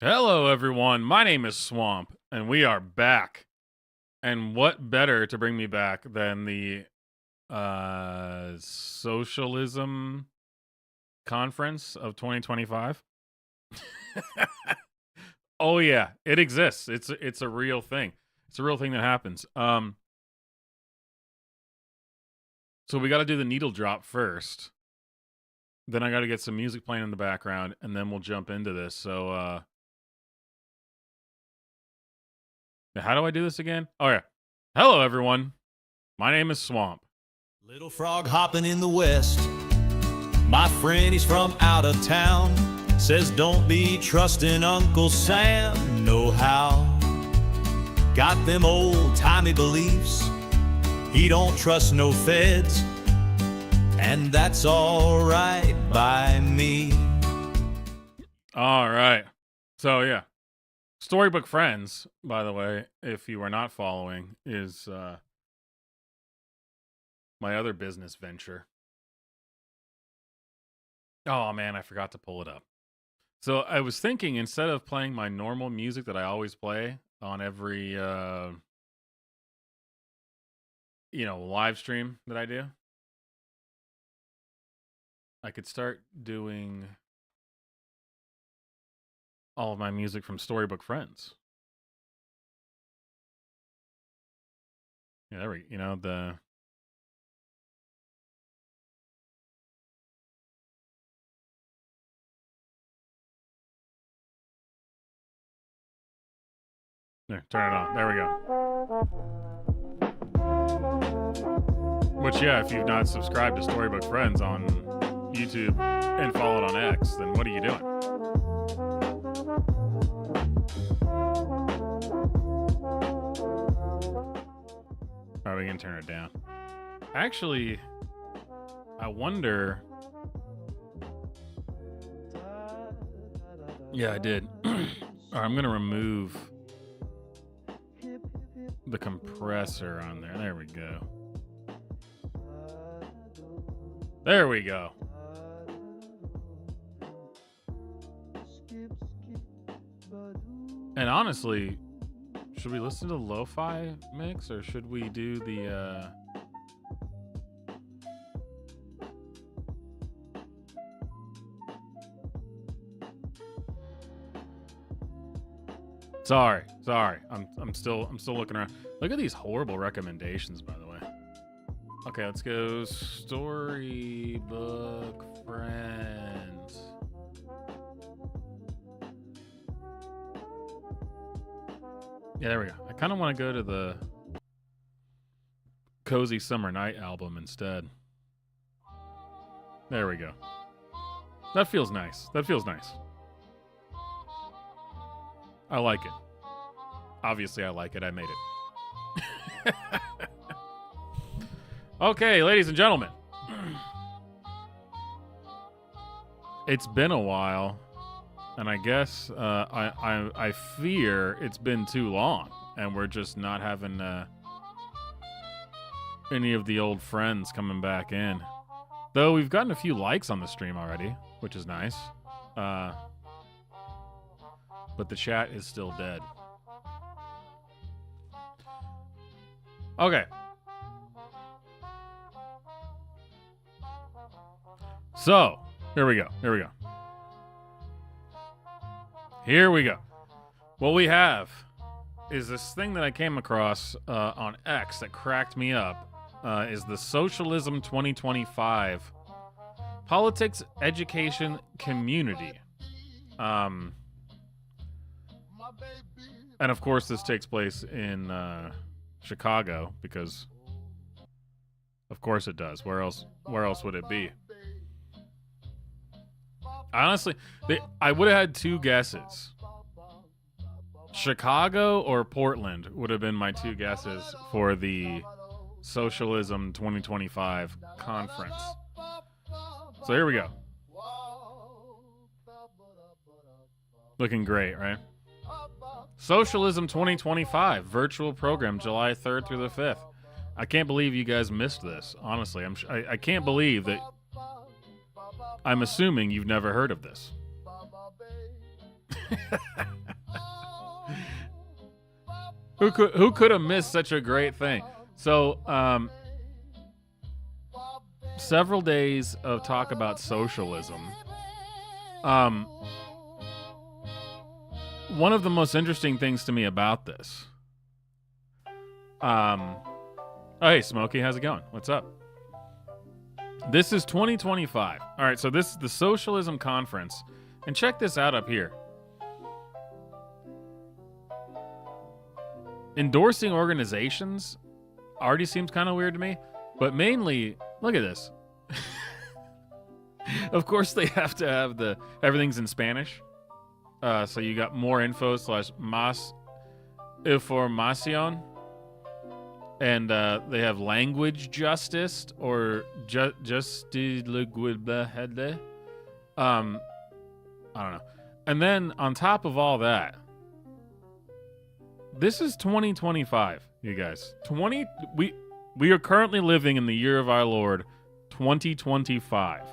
Hello, everyone. My name is Swamp, and we are back. And what better to bring me back than the Socialism Conference of 2025? Oh yeah, it exists. It's a real thing. It's a real thing that happens. So we got to do the needle drop first. Then I got to get some music playing in the background, and then we'll jump into this. So how do I do this again? Oh yeah. Hello, everyone. My name is Swamp. Little frog hopping in the west. My friend, he's from out of town. Says don't be trusting Uncle Sam, no how. Got them old-timey beliefs. He don't trust no feds. And that's all right by me. All right. So yeah. Storybook Friends, by the way, if you are not following, is my other business venture. Oh man, I forgot to pull it up. So I was thinking, instead of playing my normal music that I always play on every live stream that I do, I could start doing all of my music from Storybook Friends. Yeah, there we the there, turn it on. There we go. Which, yeah, if you've not subscribed to Storybook Friends on YouTube and followed on X, then what are you doing? All right, we can turn it down. Actually, I wonder. Yeah, I did. All right, I'm going to remove the compressor on there. There we go. There we go. And honestly, should we listen to the lo-fi mix, or should we do the Sorry. I'm still looking around. Look at these horrible recommendations, by the way. Okay, let's go Storybook Friends. Yeah, there we go. I kind of want to go to the Cozy Summer Night album instead. There we go. That feels nice. I like it. Obviously, I like it. I made it. Okay, ladies and gentlemen. It's been a while, and I guess I fear it's been too long, and we're just not having any of the old friends coming back in. Though we've gotten a few likes on the stream already, which is nice. But the chat is still dead. Okay. So, here we go. What we have is this thing that I came across on X that cracked me up. Is the Socialism 2025 Politics, Education, Community. And of course, this takes place in Chicago, because of course it does. Where else would it be? Honestly, I would have had two guesses. Chicago or Portland would have been my two guesses for the Socialism 2025 conference. So here we go. Looking great, right? Socialism 2025 virtual program, July 3rd through the 5th. I can't believe you guys missed this. Honestly, I can't believe that. I'm assuming you've never heard of this. Who could have missed such a great thing? So, several days of talk about socialism. One of the most interesting things to me about this. Oh, hey, Smokey, how's it going? What's up? This is 2025. All right, so this is the Socialism Conference. And check this out up here. Endorsing organizations already seems kind of weird to me, but mainly, look at this. Of course, they have to have everything's in Spanish. So you got more info / más información. And they have language justice or justice. I don't know. And then on top of all that, this is 2025, you guys. We are currently living in the year of our Lord, 2025.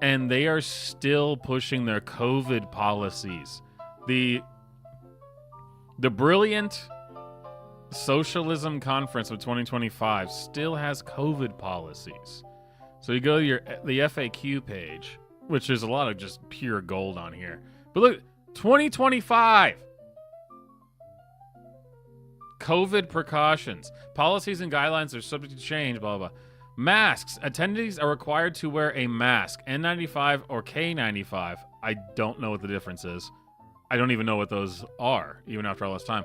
And they are still pushing their COVID policies. The brilliant Socialism Conference of 2025 still has COVID policies. So you go to the FAQ page, which is a lot of just pure gold on here. But look, 2025. COVID precautions. Policies and guidelines are subject to change, blah, blah, blah. Masks. Attendees are required to wear a mask, N95 or K95. I don't know what the difference is. I don't even know what those are, even after all this time.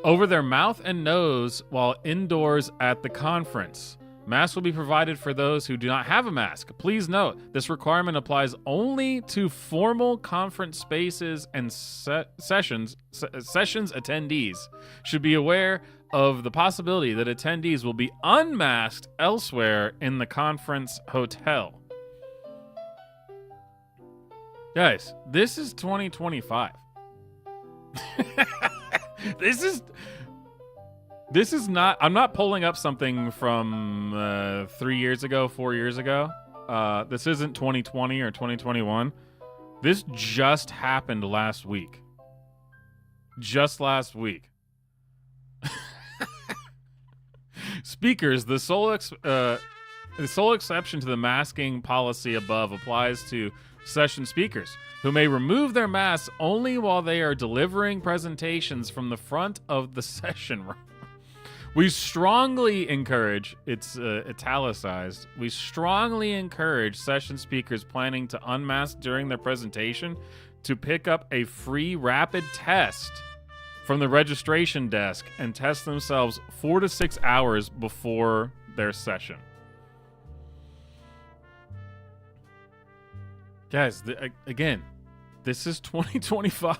Over their mouth and nose while indoors at the conference. Masks will be provided for those who do not have a mask. Please note, this requirement applies only to formal conference spaces and sessions attendees should be aware of the possibility that attendees will be unmasked elsewhere in the conference hotel. Guys, this is 2025. This is not, I'm not pulling up something from 3 years ago, 4 years ago. This isn't 2020 or 2021. This just happened last week. Just last week. Speakers, the sole exception to the masking policy above applies to session speakers who may remove their masks only while they are delivering presentations from the front of the session room. We strongly encourage, it's italicized, we strongly encourage session speakers planning to unmask during their presentation to pick up a free rapid test from the registration desk and test themselves 4 to 6 hours before their session. Guys, again, this is 2025.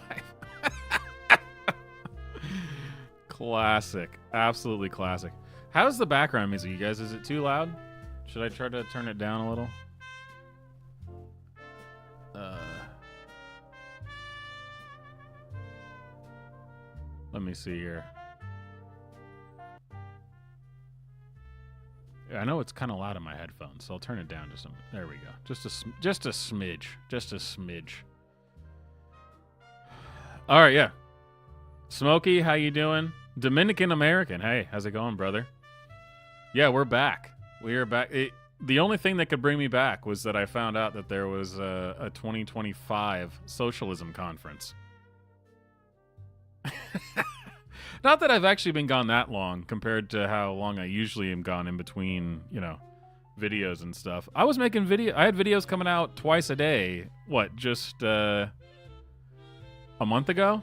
Classic. Absolutely classic. How's the background music, you guys? Is it too loud? Should I try to turn it down a little? Let me see here. I know it's kind of loud in my headphones, so I'll turn it down just a minute. There we go. Just a smidge. Just a smidge. All right, yeah. Smokey, how you doing? Dominican American. Hey, how's it going, brother? Yeah, we're back. We are back. The only thing that could bring me back was that I found out that there was a 2025 Socialism Conference. Not that I've actually been gone that long compared to how long I usually am gone in between, videos and stuff. I was making I had videos coming out twice a day. What, just a month ago?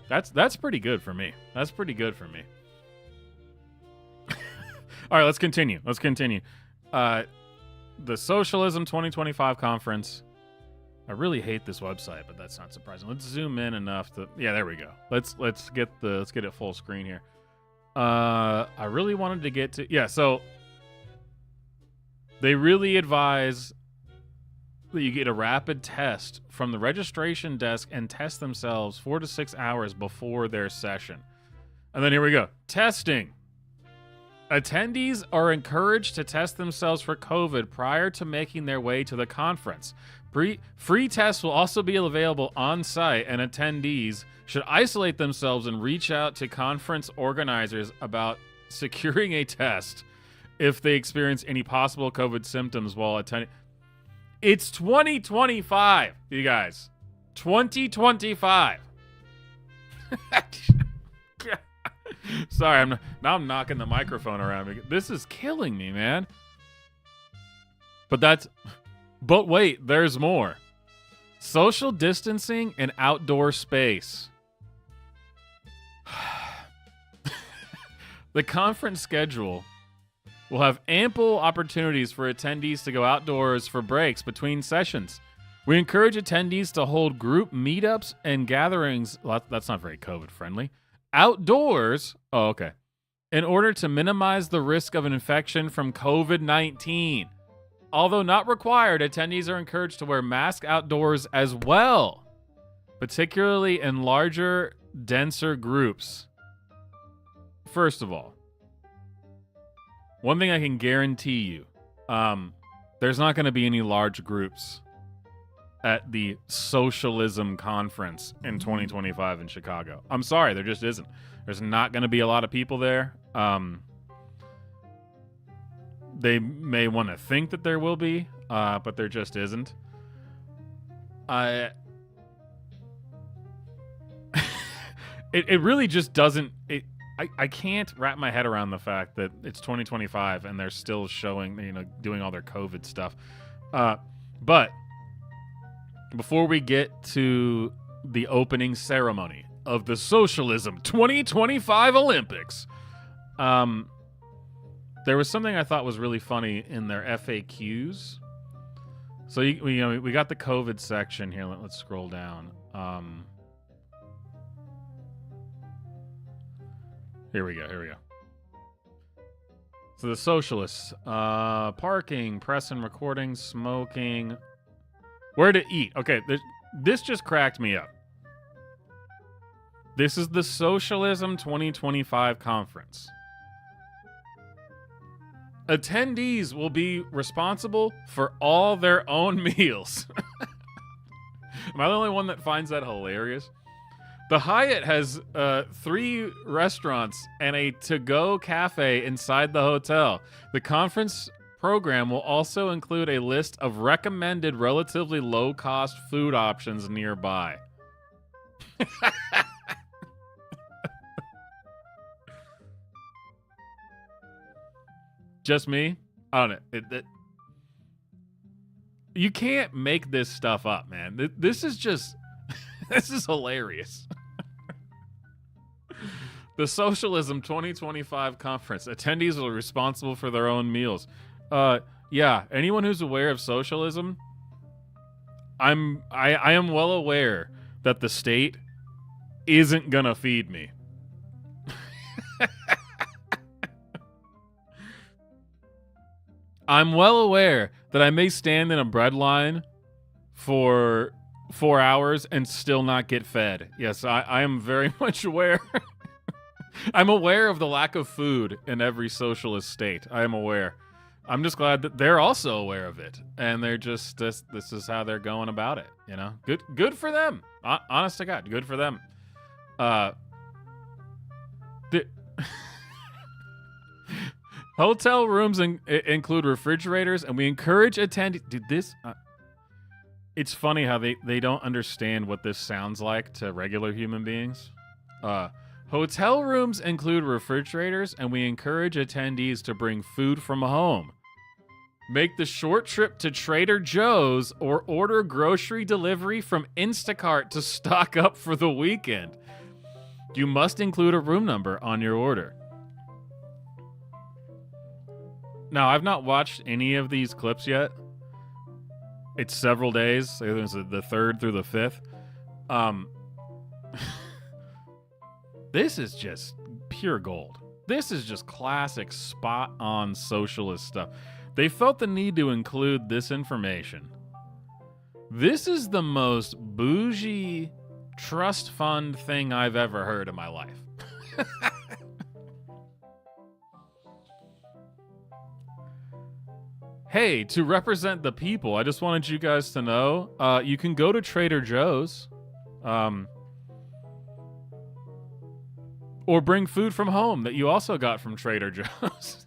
That's pretty good for me. That's pretty good for me. All right, let's continue. The Socialism 2025 conference. I really hate this website, but that's not surprising. Let's zoom in enough to, yeah, there we go. Let's get it full screen here. I really wanted to get to, so they really advise that you get a rapid test from the registration desk and test themselves 4 to 6 hours before their session. And then here we go. Testing. Attendees are encouraged to test themselves for COVID prior to making their way to the conference. Free tests will also be available on site, and attendees should isolate themselves and reach out to conference organizers about securing a test if they experience any possible COVID symptoms while attending. It's 2025, you guys. 2025. Sorry, I'm knocking the microphone around. This is killing me, man. But wait, there's more. Social distancing and outdoor space. The conference schedule will have ample opportunities for attendees to go outdoors for breaks between sessions. We encourage attendees to hold group meetups and gatherings. Well, that's not very COVID-friendly. Outdoors. Oh, okay. In order to minimize the risk of an infection from COVID-19. Although not required, attendees are encouraged to wear masks outdoors as well, particularly in larger, denser groups. First of all, one thing I can guarantee you, there's not going to be any large groups at the Socialism conference in 2025 in Chicago. I'm sorry, there just isn't. There's not going to be a lot of people there. They may want to think that there will be, but there just isn't. It really just doesn't. I can't wrap my head around the fact that it's 2025 and they're still showing, doing all their COVID stuff. But before we get to the opening ceremony of the Socialism 2025 Olympics, there was something I thought was really funny in their FAQs. So we got the COVID section here. Let's scroll down. Here we go. So the socialists, parking, press and recording, smoking, where to eat. Okay, this just cracked me up. This is the Socialism 2025 conference. Attendees will be responsible for all their own meals. Am I the only one that finds that hilarious? The Hyatt has 3 restaurants and a to-go cafe inside the hotel. The conference program will also include a list of recommended relatively low-cost food options nearby. Just me? I don't know. You can't make this stuff up, man. This is just... this is hilarious. The Socialism 2025 conference. Attendees are responsible for their own meals. Yeah, anyone who's aware of socialism, I am well aware that the state isn't gonna feed me. I'm well aware that I may stand in a bread line for 4 hours and still not get fed. Yes, I am very much aware. I'm aware of the lack of food in every socialist state. I am aware. I'm just glad that they're also aware of it, and they're just this is how they're going about it. Good for them. Honest to God, good for them. Hotel rooms include refrigerators, and we encourage attendees. Dude, this. It's funny how they don't understand what this sounds like to regular human beings. Hotel rooms include refrigerators, and we encourage attendees to bring food from home. Make the short trip to Trader Joe's or order grocery delivery from Instacart to stock up for the weekend. You must include a room number on your order. Now, I've not watched any of these clips yet. It's several days. It was the 3rd through the 5th. This is just pure gold. This is just classic spot-on socialist stuff. They felt the need to include this information. This is the most bougie trust fund thing I've ever heard in my life. Hey, to represent the people, I just wanted you guys to know, you can go to Trader Joe's, or bring food from home that you also got from Trader Joe's.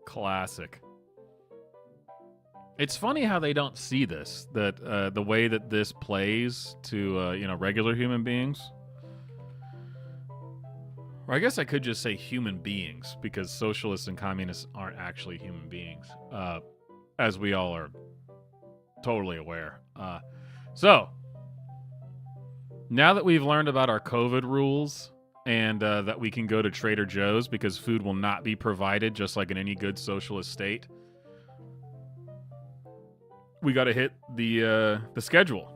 Classic. It's funny how they don't see this, that the way that this plays to regular human beings. Or I guess I could just say human beings, because socialists and communists aren't actually human beings, as we all are totally aware. So, now that we've learned about our COVID rules and that we can go to Trader Joe's because food will not be provided, just like in any good socialist state, we got to hit the schedule.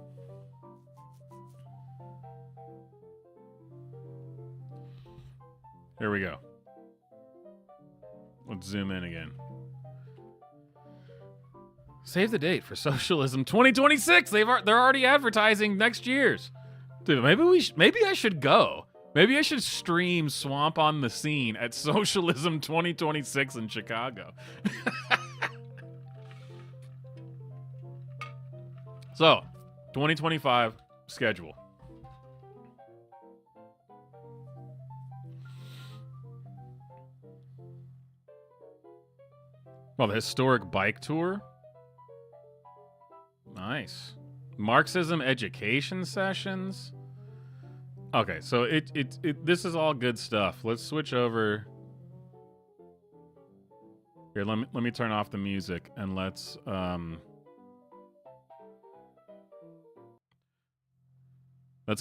Here we go. Let's zoom in again. Save the date for Socialism 2026. They're already advertising next year's. Dude, maybe I should go. Maybe I should stream Swamp on the Scene at Socialism 2026 in Chicago. So, 2025 schedule. Well, the historic bike tour. Nice. Marxism education sessions. Okay, so this is all good stuff. Let's switch over. Here, let me turn off the music and let's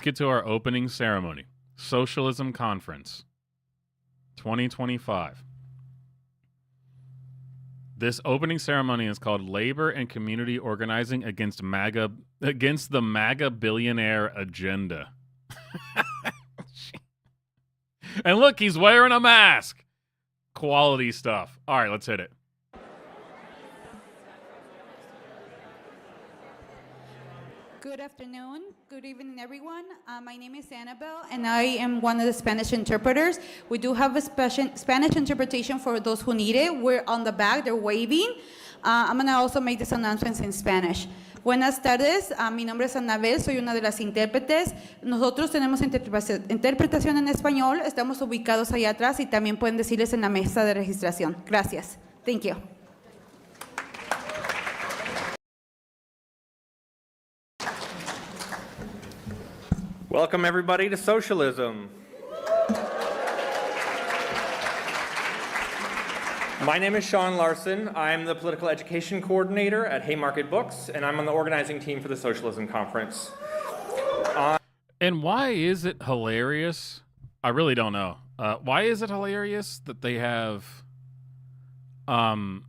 get to our opening ceremony. Socialism Conference 2025. This opening ceremony is called Labor and Community Organizing against the MAGA billionaire agenda. And look, he's wearing a mask. Quality stuff. All right, let's hit it. Good afternoon. Good evening, everyone. My name is Annabelle, and I am one of the Spanish interpreters. We do have a Spanish interpretation for those who need it. We're on the back. They're waving. I'm going to also make these announcements in Spanish. Buenas tardes. Mi nombre es Annabelle. Soy una de las intérpretes. Nosotros tenemos interpretación en español. Estamos ubicados allá atrás y también pueden decirles en la mesa de registración. Gracias. Thank you. Welcome, everybody, to Socialism. My name is Sean Larson. I'm the Political Education Coordinator at Haymarket Books, and I'm on the organizing team for the Socialism Conference. And why is it hilarious? I really don't know. Why is it hilarious that they have a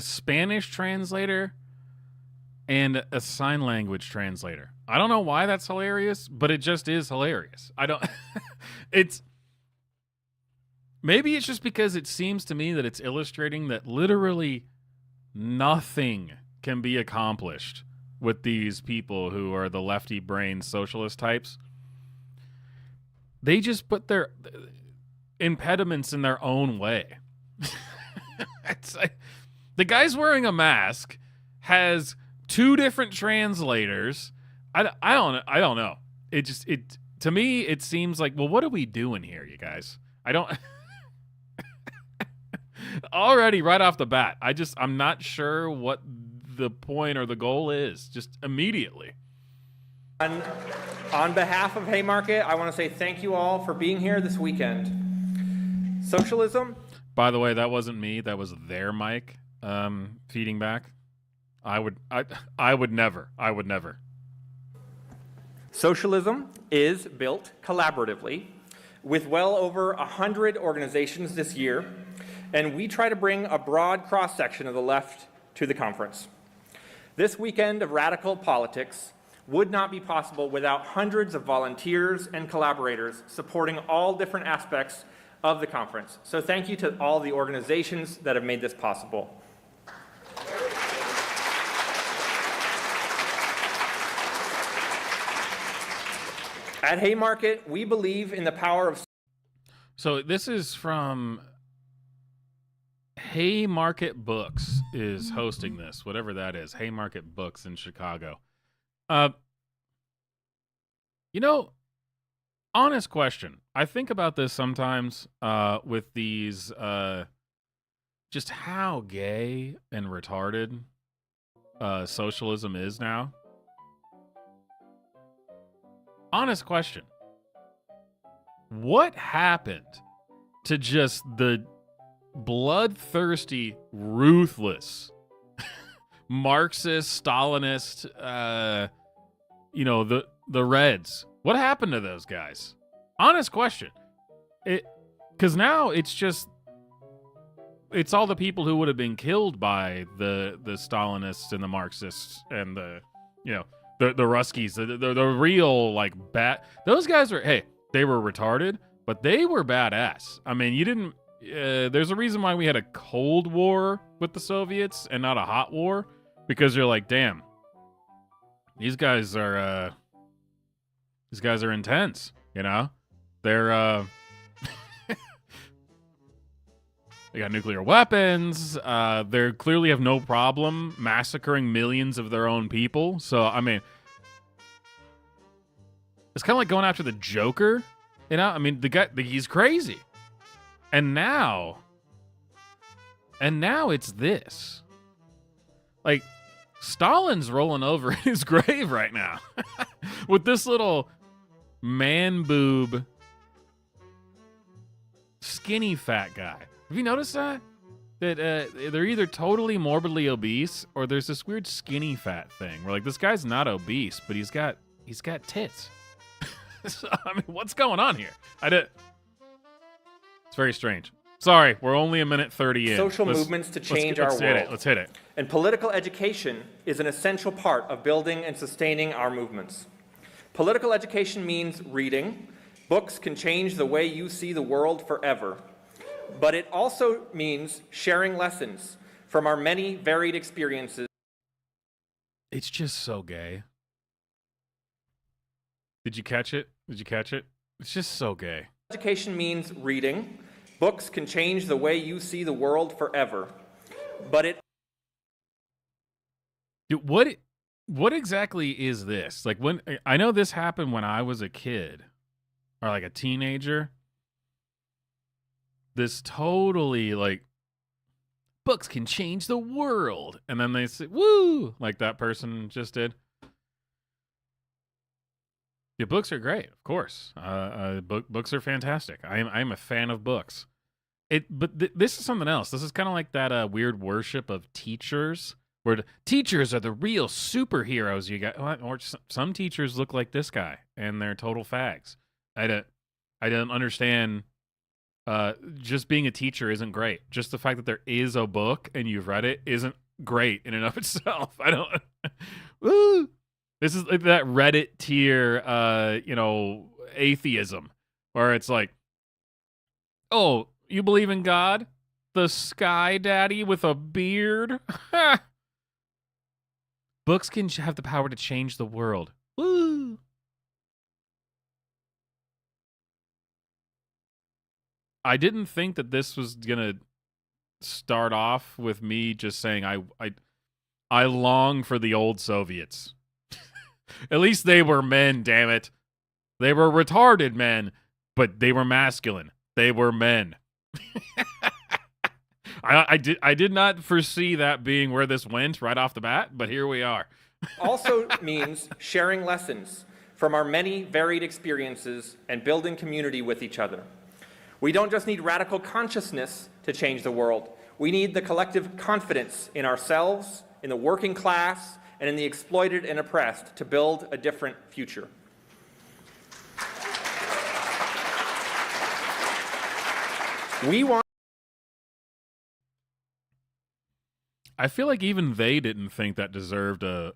Spanish translator and a sign language translator? I don't know why that's hilarious, but it just is hilarious. Maybe it's just because it seems to me that it's illustrating that literally nothing can be accomplished with these people who are the lefty brain socialist types. They just put their impediments in their own way. It's like, the guy's wearing a mask, has two different translators. I don't know. To me, it seems like, well, what are we doing here, you guys? Already right off the bat, I'm not sure what the point or the goal is, just immediately. On behalf of Haymarket, I want to say thank you all for being here this weekend. Socialism? By the way, that wasn't me. That was their mic feeding back. I would never. Socialism is built collaboratively with well over 100 organizations this year, and we try to bring a broad cross-section of the left to the conference. This weekend of radical politics would not be possible without hundreds of volunteers and collaborators supporting all different aspects of the conference. So thank you to all the organizations that have made this possible. At Haymarket, we believe in the power of... So this is from Haymarket Books is hosting this, whatever that is. Haymarket Books in Chicago. Uh, you know, honest question. I think about this sometimes with these, just how gay and retarded socialism is now. Honest question. What happened to just the bloodthirsty, ruthless, Marxist, Stalinist, the Reds? What happened to those guys? Honest question. Because now it's all the people who would have been killed by the Stalinists and the Marxists and the Ruskies, the real like bad. Those guys they were retarded, but they were badass. I mean, you didn't. There's a reason why we had a Cold War with the Soviets and not a hot war, because you're like, damn, these guys are intense. They're they got nuclear weapons. They clearly have no problem massacring millions of their own people. So, I mean, it's kind of like going after the Joker. I mean, the guy, he's crazy. And now it's this. Like, Stalin's rolling over in his grave right now with this little man boob, skinny fat guy. Have you noticed that? That they're either totally morbidly obese or there's this weird skinny fat thing where like this guy's not obese, but he's got tits. So, I mean, what's going on here? It's very strange. Sorry, we're only a minute 30 in. Social movements to change our world. Let's hit it. And political education is an essential part of building and sustaining our movements. Political education means reading. Books can change the way you see the world forever. But it also means sharing lessons from our many varied experiences. It's just so gay. Did you catch it? It's just so gay. Education means reading. Books can change the way you see the world forever. But it... Dude, what exactly is this? Like, when I know this happened when I was a kid or like a teenager. This totally like books can change the world, and then they say woo like that person just did. Yeah, books are great, of course. Books are fantastic. I'm a fan of books. This is something else. This is kind of like that weird worship of teachers, where teachers are the real superheroes. You got, or some teachers look like this guy, and they're total fags. I don't understand. Just being a teacher isn't great. Just the fact that there is a book and you've read it isn't great in and of itself. I don't. Woo! This is like that Reddit tier, atheism, where it's like, oh, you believe in God? The Sky Daddy with a beard? Books can have the power to change the world. Woo! I didn't think that this was gonna start off with me just saying I long for the old Soviets. At least they were men, damn it. They were retarded men, but they were masculine. They were men. I did not foresee that being where this went right off the bat, but here we are. Also means sharing lessons from our many varied experiences and building community with each other. We don't just need radical consciousness to change the world. We need the collective confidence in ourselves, in the working class, and in the exploited and oppressed to build a different future. I feel like even they didn't think that deserved a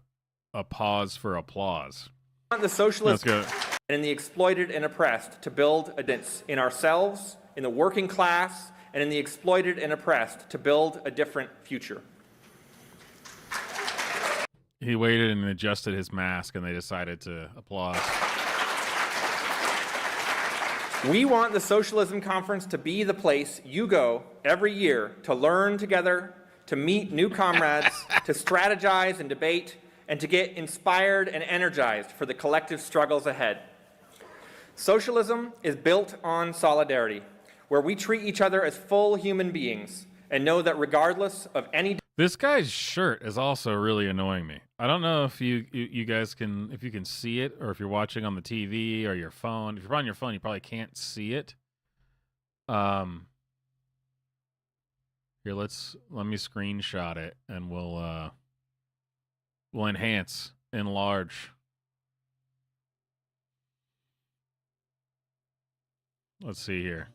pause for applause. We want the socialists and in the exploited and oppressed to build a difference in ourselves, in the working class, and in the exploited and oppressed to build a different future. He waited and adjusted his mask, and they decided to applaud. We want the Socialism Conference to be the place you go every year to learn together, to meet new comrades, to strategize and debate, and to get inspired and energized for the collective struggles ahead. Socialism is built on solidarity, where we treat each other as full human beings and know that regardless of any... This guy's shirt is also really annoying me. I don't know if you guys can, if you can see it, or if you're watching on the TV or your phone. If you're on your phone, you probably can't see it. Here, let me screenshot it, and we'll enhance, enlarge. Let's see here.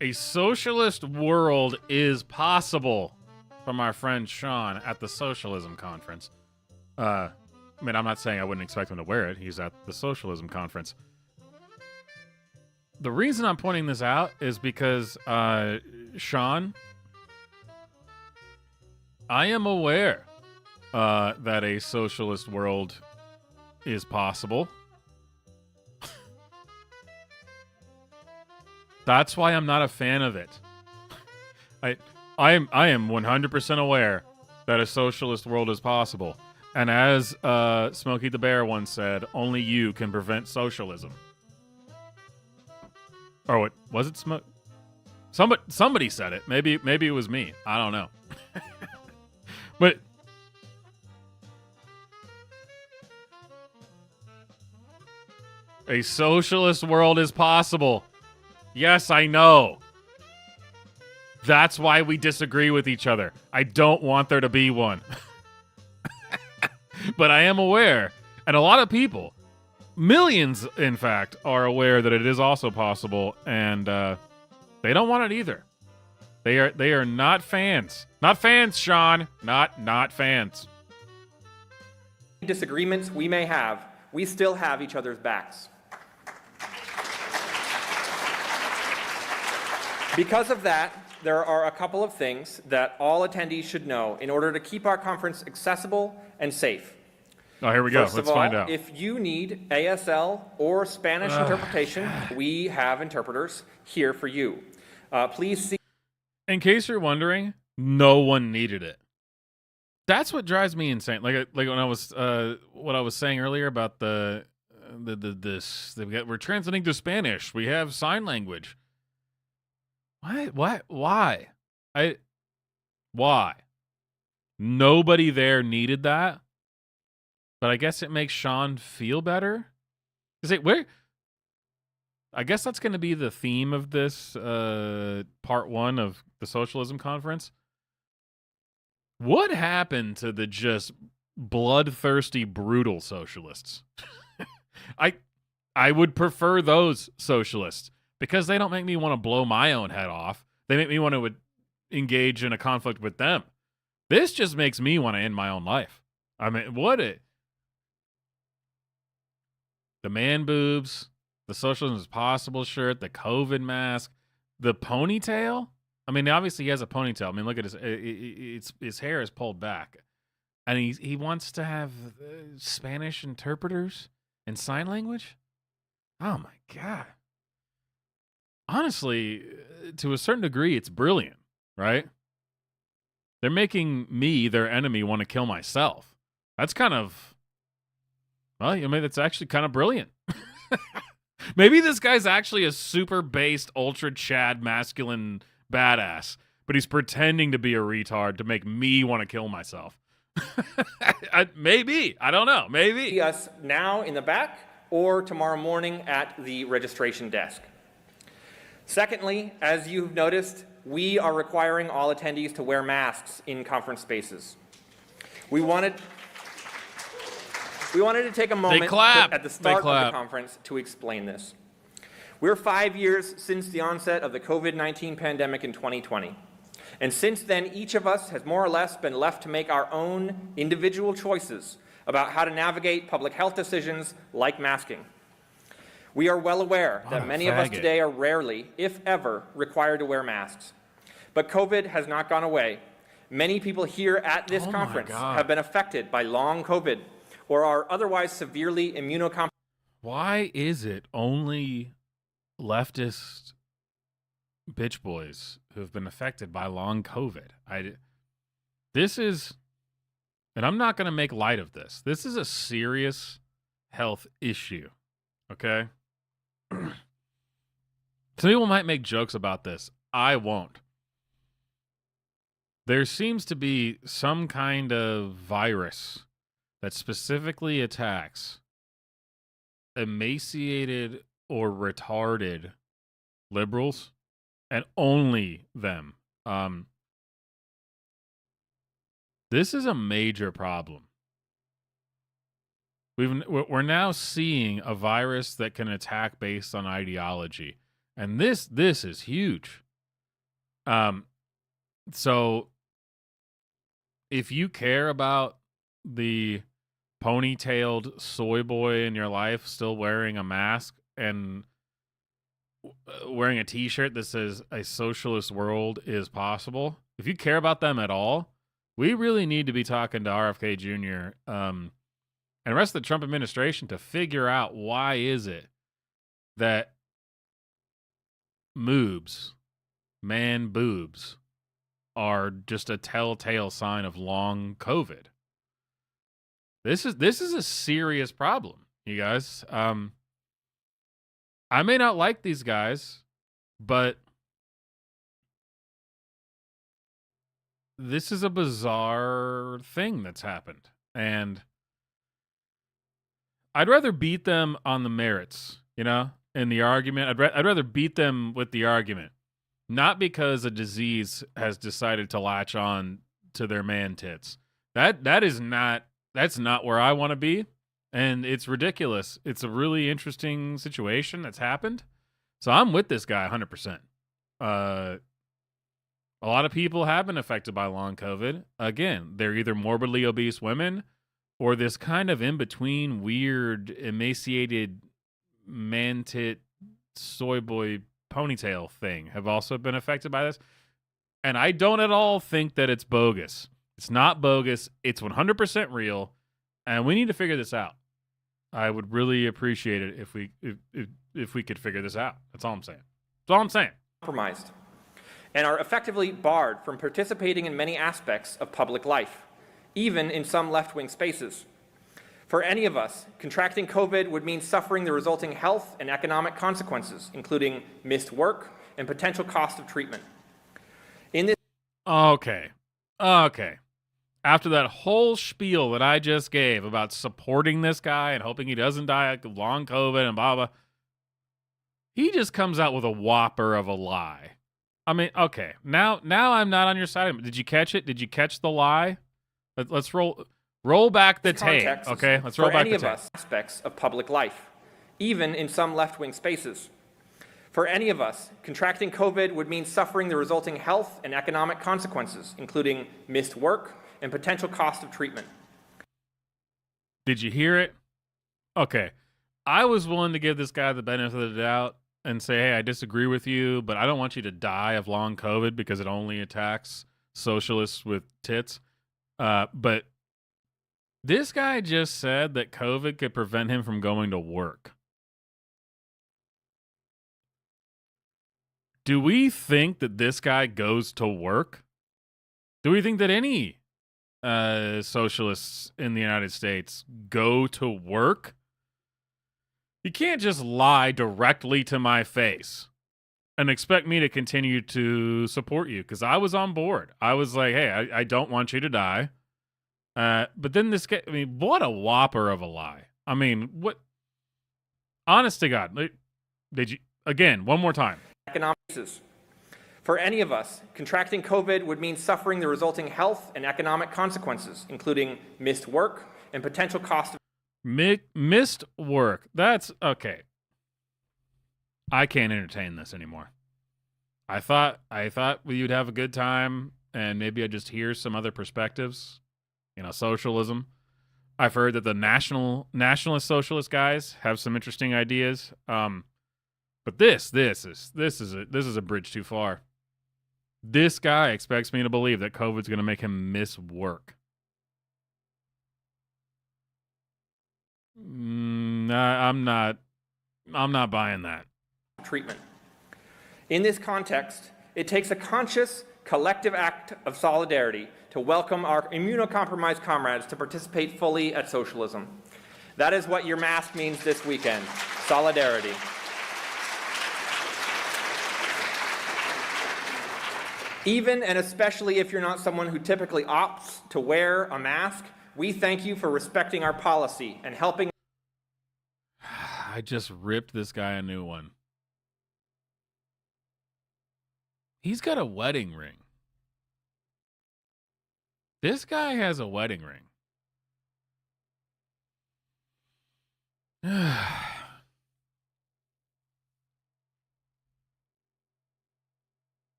A socialist world is possible, from our friend Sean at the Socialism Conference. I mean, I'm not saying I wouldn't expect him to wear it. He's at the Socialism Conference. The reason I'm pointing this out is because, Sean, I am aware that a socialist world is possible. That's why I'm not a fan of it. I am 100% aware that a socialist world is possible. And as Smokey the Bear once said, only you can prevent socialism. Or what was it? Somebody said it. Maybe it was me. I don't know. But a socialist world is possible. Yes, I know. That's why we disagree with each other. I don't want there to be one. But I am aware, and a lot of people, millions in fact, are aware that it is also possible, and they don't want it either. They are not fans. Not fans, Sean. Not fans. Disagreements we may have, we still have each other's backs. Because of that, there are a couple of things that all attendees should know in order to keep our conference accessible and safe. Oh, here we go. First Let's of all, find out. if you need ASL or Spanish interpretation, we have interpreters here for you. Please see. In case you're wondering, no one needed it. That's what drives me insane. Like when I was what I was saying earlier about we're translating to Spanish. We have sign language. Why? Why? Nobody there needed that. But I guess it makes Sean feel better. I guess that's going to be the theme of this part one of the Socialism Conference. What happened to the just bloodthirsty, brutal socialists? I would prefer those socialists because they don't make me want to blow my own head off. They make me want to engage in a conflict with them. This just makes me want to end my own life. I mean, the man boobs, the socialism is possible shirt, the COVID mask, the ponytail. I mean, obviously he has a ponytail. I mean, look at his hair is pulled back, and he wants to have Spanish interpreters and sign language. Oh my God! Honestly, to a certain degree, it's brilliant, right? They're making me, their enemy, want to kill myself. That's kind of, well, maybe that's actually kind of brilliant. Maybe this guy's actually a super based, ultra Chad, masculine badass, but he's pretending to be a retard to make me want to kill myself. Maybe. I don't know. Maybe. See us now in the back or tomorrow morning at the registration desk. Secondly, as you've noticed, we are requiring all attendees to wear masks in conference spaces. We wanted to take a moment at the start of the conference to explain this. We're 5 years since the onset of the COVID-19 pandemic in 2020. And since then, each of us has more or less been left to make our own individual choices about how to navigate public health decisions like masking. We are well aware that many of us today are rarely, if ever, required to wear masks. But COVID has not gone away. Many people here at this Oh my conference God. have been affected by long COVID or are otherwise severely immunocompromised. Why is it only leftist bitch boys who have been affected by long COVID? This is, and I'm not going to make light of this. This is a serious health issue, okay? Some people might make jokes about this. I won't. There seems to be some kind of virus that specifically attacks emaciated or retarded liberals, and only them. This is a major problem. We're now seeing a virus that can attack based on ideology, and this is huge. So if you care about the ponytailed soy boy in your life still wearing a mask and wearing a t-shirt that says a socialist world is possible, if you care about them at all, we really need to be talking to RFK Jr. And the rest of the Trump administration to figure out why is it that man boobs, are just a telltale sign of long COVID. This is a serious problem, you guys. I may not like these guys, but this is a bizarre thing that's happened, and I'd rather beat them on the merits, in the argument. I'd rather beat them with the argument, not because a disease has decided to latch on to their man tits. That's not where I want to be, and it's ridiculous. It's a really interesting situation that's happened, so I'm with this guy 100%. A lot of people have been affected by long COVID. Again, they're either morbidly obese women or this kind of in-between weird, emaciated man-tit soy boy ponytail thing have also been affected by this. And I don't at all think that it's bogus. It's not bogus. It's 100% real, and we need to figure this out. I would really appreciate it if we could figure this out. That's all I'm saying. That's all I'm saying. Compromised and are effectively barred from participating in many aspects of public life, even in some left-wing spaces. For any of us, contracting COVID would mean suffering the resulting health and economic consequences, including missed work and potential cost of treatment. Okay. After that whole spiel that I just gave about supporting this guy and hoping he doesn't die of long COVID and blah, blah, he just comes out with a whopper of a lie. I mean, okay, now I'm not on your side. Did you catch it? Did you catch the lie? Let's roll back the tape, okay? Let's roll back the tape. For any of us, aspects of public life, even in some left-wing spaces. For any of us, contracting COVID would mean suffering the resulting health and economic consequences, including missed work and potential cost of treatment. Did you hear it? Okay. I was willing to give this guy the benefit of the doubt and say, hey, I disagree with you, but I don't want you to die of long COVID because it only attacks socialists with tits. But this guy just said that COVID could prevent him from going to work. Do we think that this guy goes to work? Do we think that any socialists in the United States go to work? You can't just lie directly to my face and expect me to continue to support you, because I was on board. I was like, hey, I don't want you to die. But then this guy, I mean, what a whopper of a lie. I mean, what? Honest to God, did you, again, one more time. Economics. For any of us, contracting COVID would mean suffering the resulting health and economic consequences, including missed work and potential cost of Missed work. That's okay. I can't entertain this anymore. I thought you'd have a good time and maybe I'd just hear some other perspectives. Socialism. I've heard that the nationalist socialist guys have some interesting ideas. But this is a bridge too far. This guy expects me to believe that COVID's going to make him miss work. I'm not buying that. Treatment. In this context, it takes a conscious, collective act of solidarity to welcome our immunocompromised comrades to participate fully at socialism. That is what your mask means this weekend. Solidarity. Even and especially if you're not someone who typically opts to wear a mask, we thank you for respecting our policy and helping. I just ripped this guy a new one. He's got a wedding ring. This guy has a wedding ring.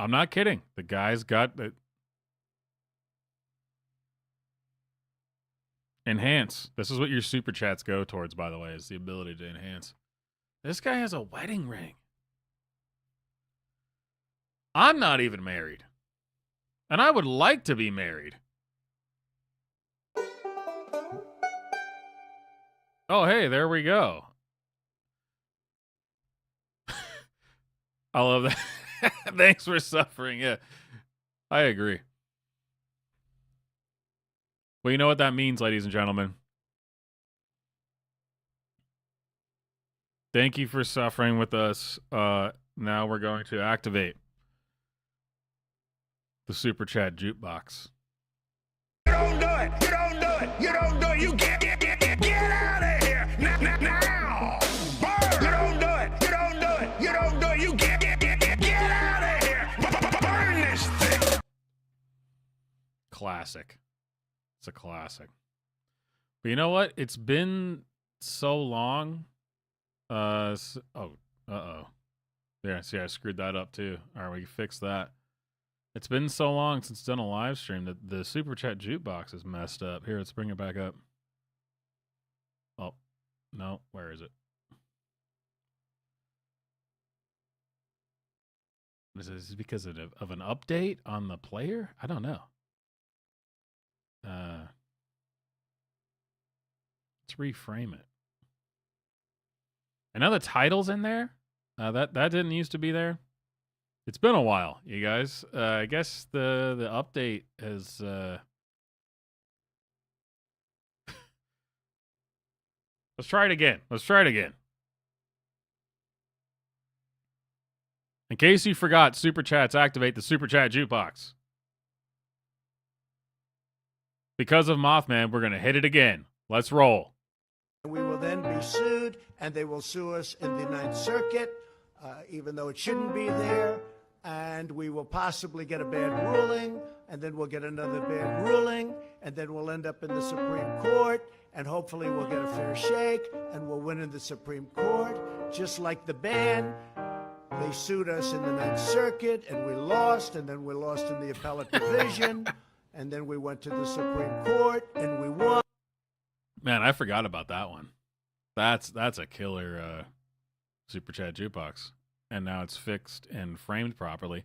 I'm not kidding. The guy's got the enhance. This is what your super chats go towards, by the way, is the ability to enhance. This guy has a wedding ring. I'm not even married. And I would like to be married. Oh, hey, there we go. I love that. Thanks for suffering. Yeah, I agree. Well, you know what that means, ladies and gentlemen. Thank you for suffering with us. Now we're going to activate the Super Chat jukebox. You don't do it. You don't do it. You don't do it. You get out of here now. Burn. You don't do it. You don't do it. You don't do it. You get out of here. Burn this thing. Classic. It's a classic. But you know what? It's been so long. Yeah, see, I screwed that up too. All right, we can fix that. It's been so long since done a live stream that the Super Chat jukebox is messed up. Here, let's bring it back up. Oh, no, where is it? Is this because of an update on the player? I don't know. Let's reframe it. And now the title's in there. That didn't used to be there. It's been a while, you guys. I guess the update has. Let's try it again. In case you forgot, Super Chats activate the Super Chat jukebox. Because of Mothman, we're going to hit it again. Let's roll. We will then be sued, and they will sue us in the Ninth Circuit, even though it shouldn't be there. And we will possibly get a bad ruling, and then we'll get another bad ruling, and then we'll end up in the Supreme Court, and hopefully we'll get a fair shake, and we'll win in the Supreme Court, just like the band. They sued us in the Ninth Circuit, and we lost, and then we lost in the appellate division, and then we went to the Supreme Court, and we won. Man, I forgot about that one. That's a killer Super Chat jukebox. And now it's fixed and framed properly.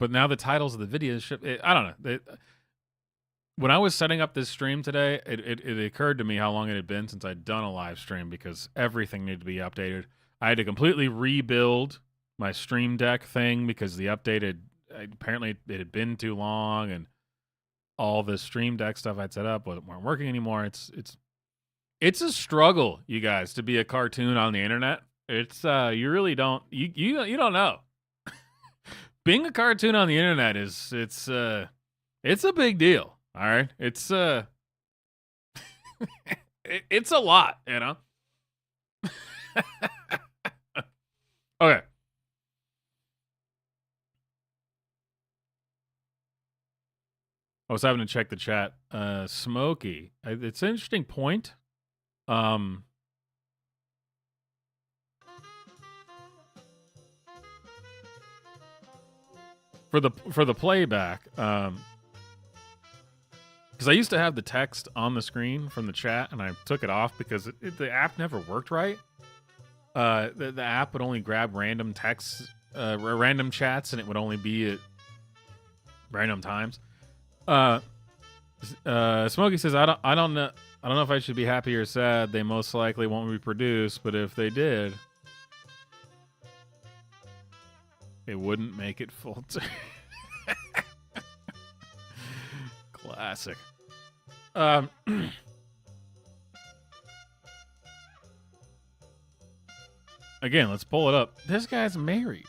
But now the titles of the videos, I don't know. When I was setting up this stream today, it occurred to me how long it had been since I'd done a live stream because everything needed to be updated. I had to completely rebuild my Stream Deck thing because the update apparently it had been too long and all the Stream Deck stuff I'd set up weren't working anymore. It's a struggle, you guys, to be a cartoon on the internet. It's you really don't you don't know. Being a cartoon on the internet it's a big deal. All right, it's it's a lot, you know. Okay. I was having to check the chat. Smokey, it's an interesting point. For the playback, Because I used to have the text on the screen from the chat, and I took it off because the app never worked right. The app would only grab random texts, random chats, and it would only be at random times. Smokey says, I don't know if I should be happy or sad. They most likely won't reproduce, but if they did, it wouldn't make it full term. Classic. Again, let's pull it up. This guy's married.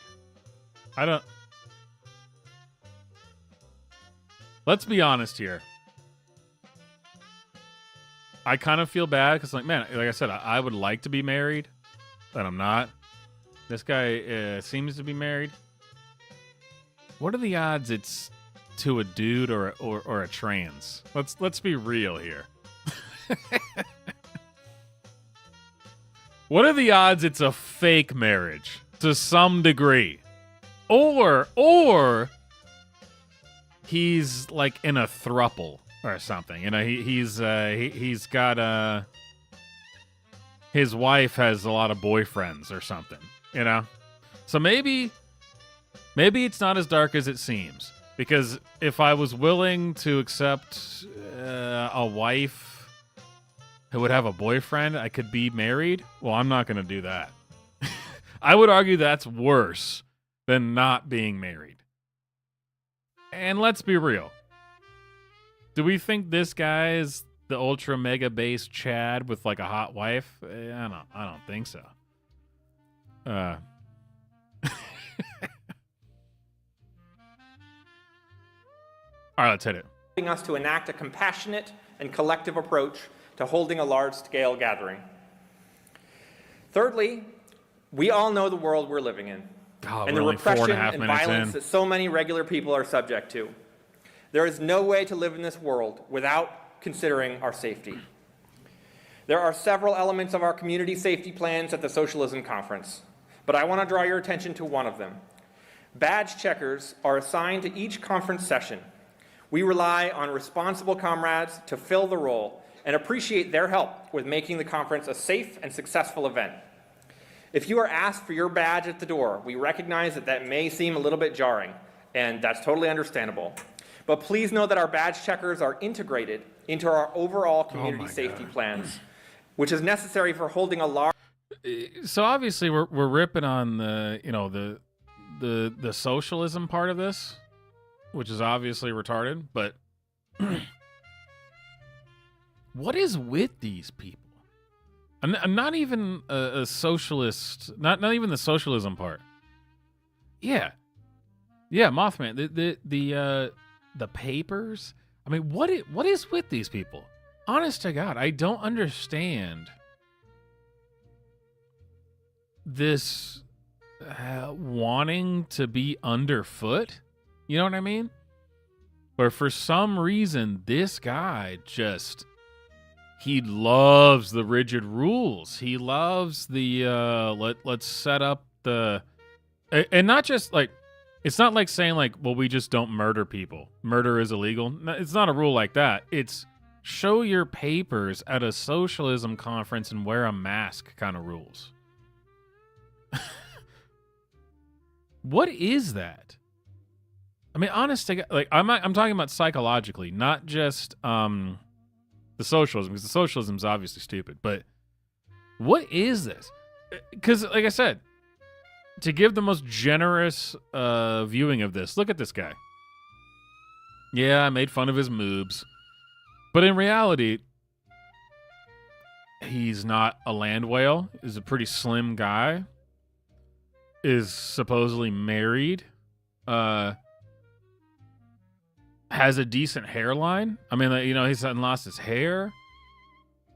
Let's be honest here. I kind of feel bad because, like, man, like I said, I would like to be married, but I'm not. This guy seems to be married. What are the odds it's to a dude or a trans? Let's be real here. What are the odds it's a fake marriage to some degree? Or he's like in a throuple or something. You know, he's got his wife has a lot of boyfriends or something, you know? So maybe it's not as dark as it seems. Because if I was willing to accept a wife who would have a boyfriend, I could be married. Well, I'm not going to do that. I would argue that's worse than not being married. And let's be real. Do we think this guy is the ultra mega base Chad with like a hot wife? I don't think so. All right, let's hit it. Us to enact a compassionate and collective approach to holding a large-scale gathering. Thirdly, we all know the world we're living in, and the repression and violence that so many regular people are subject to. There is no way to live in this world without considering our safety. There are several elements of our community safety plans at the Socialism Conference, but I want to draw your attention to one of them. Badge checkers are assigned to each conference session. We rely on responsible comrades to fill the role and appreciate their help with making the conference a safe and successful event. If you are asked for your badge at the door, we recognize that may seem a little bit jarring, and that's totally understandable. But please know that our badge checkers are integrated into our overall community safety plans, which is necessary for holding a large... So obviously we're ripping on the socialism part of this, which is obviously retarded, but what is with these people? I'm not even a socialist, not even the socialism part. Yeah, Mothman, the papers. I mean, what is with these people? Honest to God, I don't understand this wanting to be underfoot. You know what I mean? Or for some reason, this guy he loves the rigid rules. He loves the let's set up the, and not just like, it's not like saying like, well, we just don't murder people. Murder is illegal. No, it's not a rule like that. It's show your papers at a socialism conference and wear a mask kind of rules. What is that? I mean, honest to God, like I'm talking about psychologically, not just the socialism, because the socialism is obviously stupid. But what is this? Because, like I said, to give the most generous viewing of this, look at this guy. Yeah, I made fun of his moobs, but in reality, he's not a land whale. He's a pretty slim guy. Is supposedly married. Has a decent hairline. I mean, you know, he's lost his hair.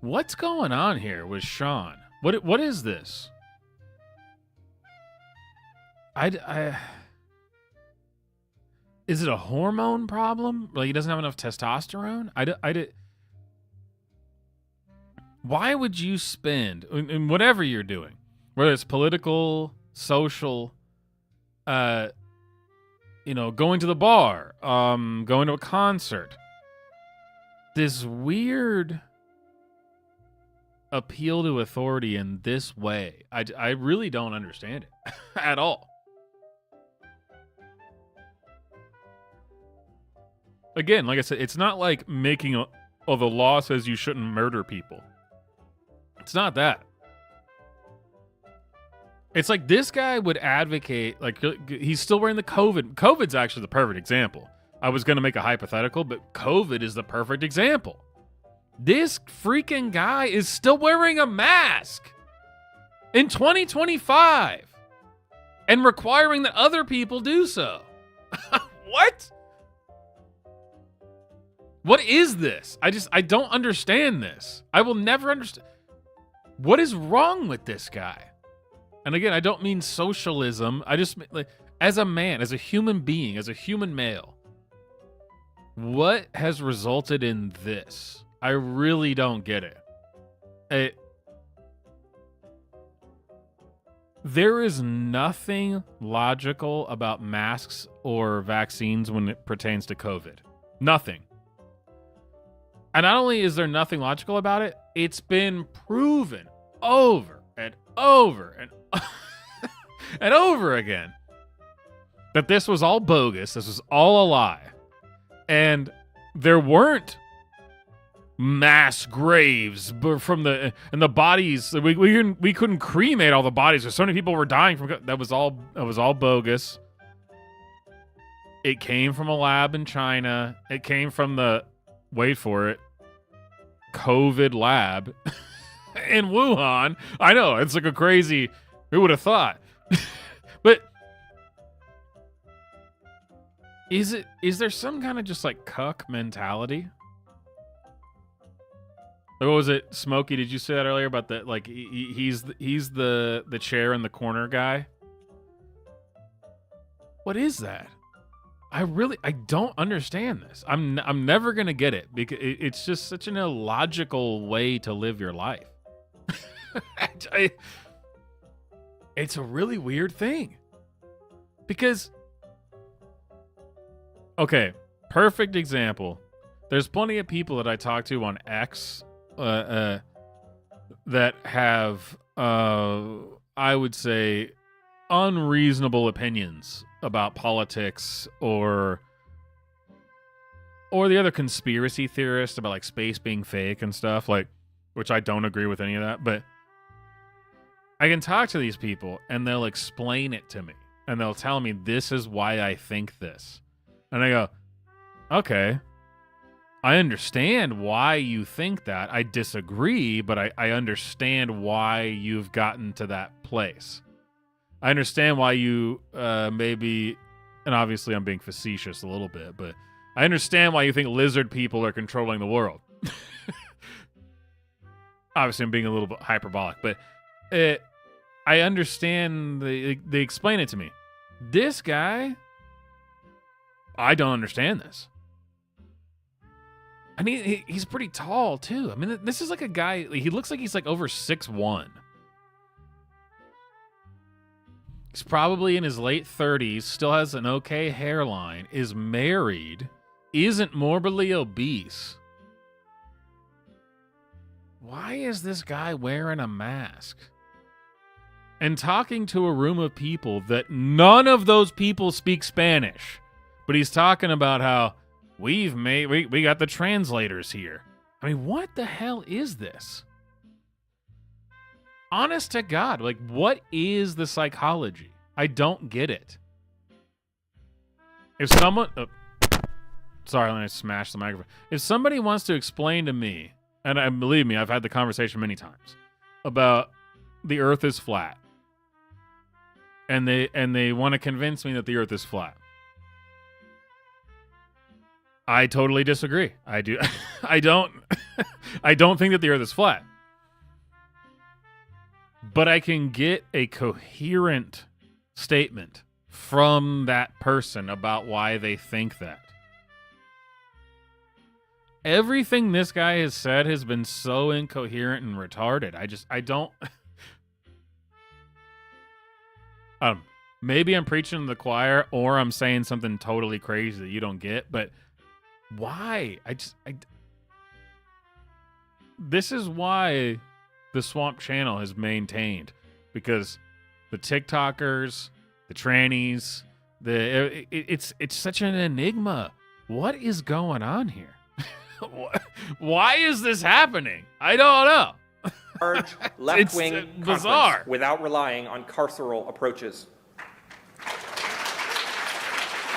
What's going on here with Sean? What is this? Is it a hormone problem? Like he doesn't have enough testosterone? Why would you spend in whatever you're doing, whether it's political, social, going to the bar, going to a concert, this weird appeal to authority in this way. I really don't understand it at all. Again, like I said, it's not like making the law says you shouldn't murder people. It's not that. It's like this guy would advocate, like he's still wearing the COVID. COVID's actually the perfect example. I was going to make a hypothetical, but COVID is the perfect example. This freaking guy is still wearing a mask in 2025 and requiring that other people do so. What? What is this? I don't understand this. I will never understand. What is wrong with this guy? And again, I don't mean socialism. I just like as a man, as a human being, as a human male. What has resulted in this? I really don't get it. There is nothing logical about masks or vaccines when it pertains to COVID. Nothing. And not only is there nothing logical about it, it's been proven over and over and and over again that this was all bogus. This was all a lie. And there weren't mass graves from the bodies. We couldn't cremate all the bodies because so many people were dying from that was all bogus. It came from a lab in China. It came from the wait for it COVID lab in Wuhan. I know it's like a crazy. Who would have thought? But is there some kind of just like cuck mentality? Like, what was it, Smokey? Did you say that earlier about that? Like he's the chair in the corner guy. What is that? I don't understand this. I'm never gonna get it because it's just such an illogical way to live your life. It's a really weird thing. Because, okay, perfect example. There's plenty of people that I talk to on X that have, I would say, unreasonable opinions about politics or the other conspiracy theorists about like space being fake and stuff, like, which I don't agree with any of that, but I can talk to these people and they'll explain it to me and they'll tell me this is why I think this. And I go, okay, I understand why you think that. I disagree, but I understand why you've gotten to that place. I understand why you maybe, and obviously I'm being facetious a little bit, but I understand why you think lizard people are controlling the world. Obviously I'm being a little bit hyperbolic, but I understand. They explain it to me. This guy, I don't understand this. I mean, he's pretty tall too. I mean, this is like a guy. He looks like he's like over 6'1". He's probably in his late 30s. Still has an okay hairline. Is married. Isn't morbidly obese. Why is this guy wearing a mask? And talking to a room of people that none of those people speak Spanish. But he's talking about how we got the translators here. I mean, what the hell is this? Honest to God, like, what is the psychology? I don't get it. If someone... sorry, let me smash the microphone. If somebody wants to explain to me, and believe me, I've had the conversation many times, about the earth is flat. And they want to convince me that the earth is flat. I totally disagree. I do. I don't think that the earth is flat. But I can get a coherent statement from that person about why they think that. Everything this guy has said has been so incoherent and retarded. I don't... maybe I'm preaching to the choir or I'm saying something totally crazy that you don't get, but why? this is why the Swamp Channel has maintained, because the TikTokers, the trannies, it's such an enigma. What is going on here? Why is this happening? I don't know. Large left-wing It's conference bizarre. without relying on carceral approaches.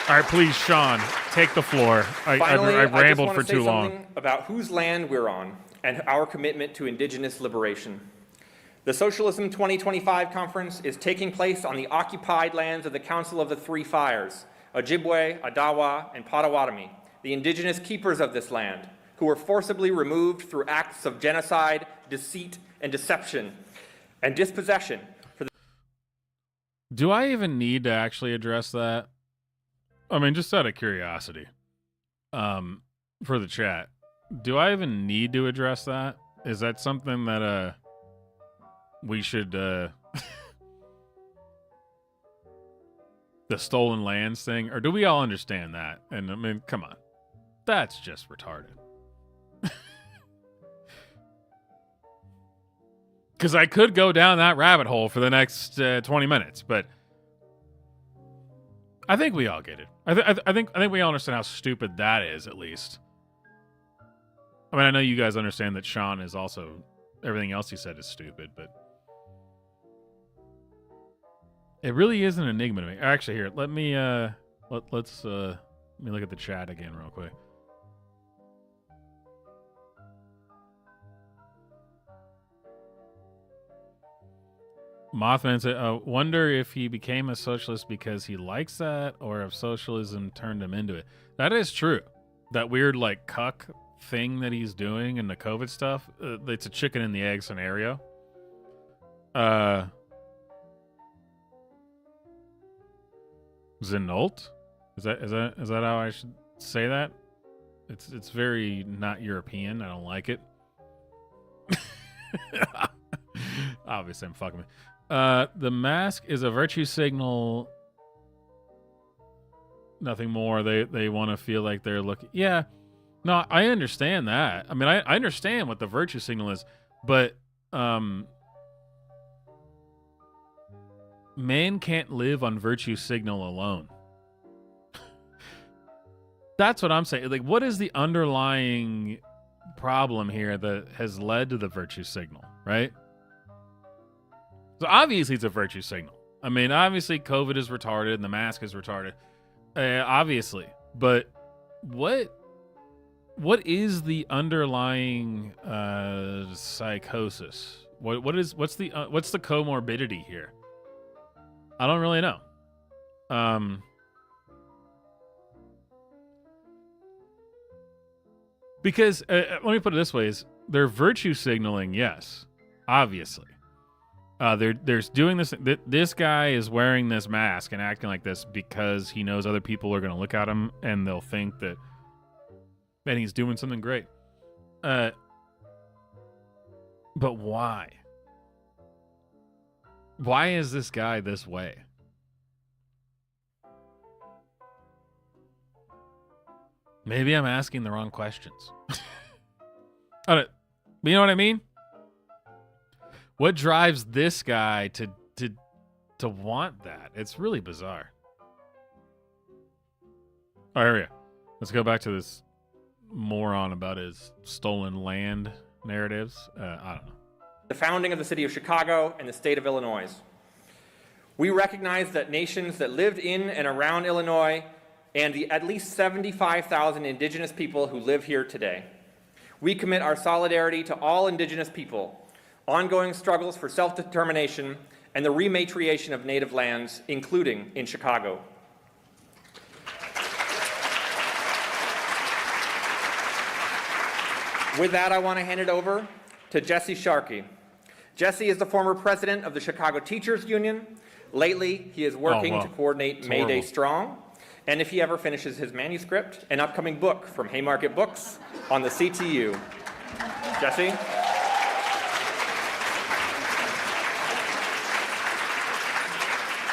All right, please, Sean, take the floor. Finally, I I just rambled want for to say too long. something about whose land we're on and our commitment to indigenous liberation. The Socialism 2025 conference is taking place on the occupied lands of the Council of the Three Fires, Ojibwe, Adawa, and Potawatomi, the indigenous keepers of this land, who were forcibly removed through acts of genocide, deceit, and deception, and dispossession. Do I even need to actually address that? I mean, just out of curiosity, for the chat, do I even need to address that? Is that something that we should the stolen lands thing, or do we all understand that? And I mean, come on, that's just retarded. Because I could go down that rabbit hole for the next 20 minutes, but I think we all get it. I think we all understand how stupid that is, at least. I mean, I know you guys understand that Sean is also, everything else he said is stupid, but it really is an enigma to me. Actually, here, let me look at the chat again real quick. Mothman said, wonder if he became a socialist because he likes that, or if socialism turned him into it. That is true. That weird, like, cuck thing that he's doing in the COVID stuff, it's a chicken and the egg scenario. Zenolt? Is that how I should say that? It's very not European. I don't like it. Obviously, I'm fucking with. The mask is a virtue signal. Nothing more. They want to feel like they're looking. Yeah. No, I understand that. I mean, I understand what the virtue signal is, but man can't live on virtue signal alone. That's what I'm saying. Like, what is the underlying problem here that has led to the virtue signal, right? So obviously it's a virtue signal. I mean, obviously COVID is retarded and the mask is retarded. Obviously. But what is the underlying psychosis? What's the comorbidity here? I don't really know. Because let me put it this way: is they're virtue signaling, yes, obviously. They're doing this. This guy is wearing this mask and acting like this because he knows other people are going to look at him and they'll think that he's doing something great. But why? Why is this guy this way? Maybe I'm asking the wrong questions. You know what I mean? What drives this guy to want that? It's really bizarre. All right, here we go. Let's go back to this moron about his stolen land narratives. I don't know. The founding of the city of Chicago and the state of Illinois. We recognize that nations that lived in and around Illinois and the at least 75,000 indigenous people who live here today. We commit our solidarity to all indigenous people, ongoing struggles for self-determination, and the rematriation of native lands, including in Chicago. With that, I want to hand it over to Jesse Sharkey. Jesse is the former president of the Chicago Teachers Union. Lately, he is working to coordinate May Day Strong, and if he ever finishes his manuscript, an upcoming book from Haymarket Books on the CTU. Jesse?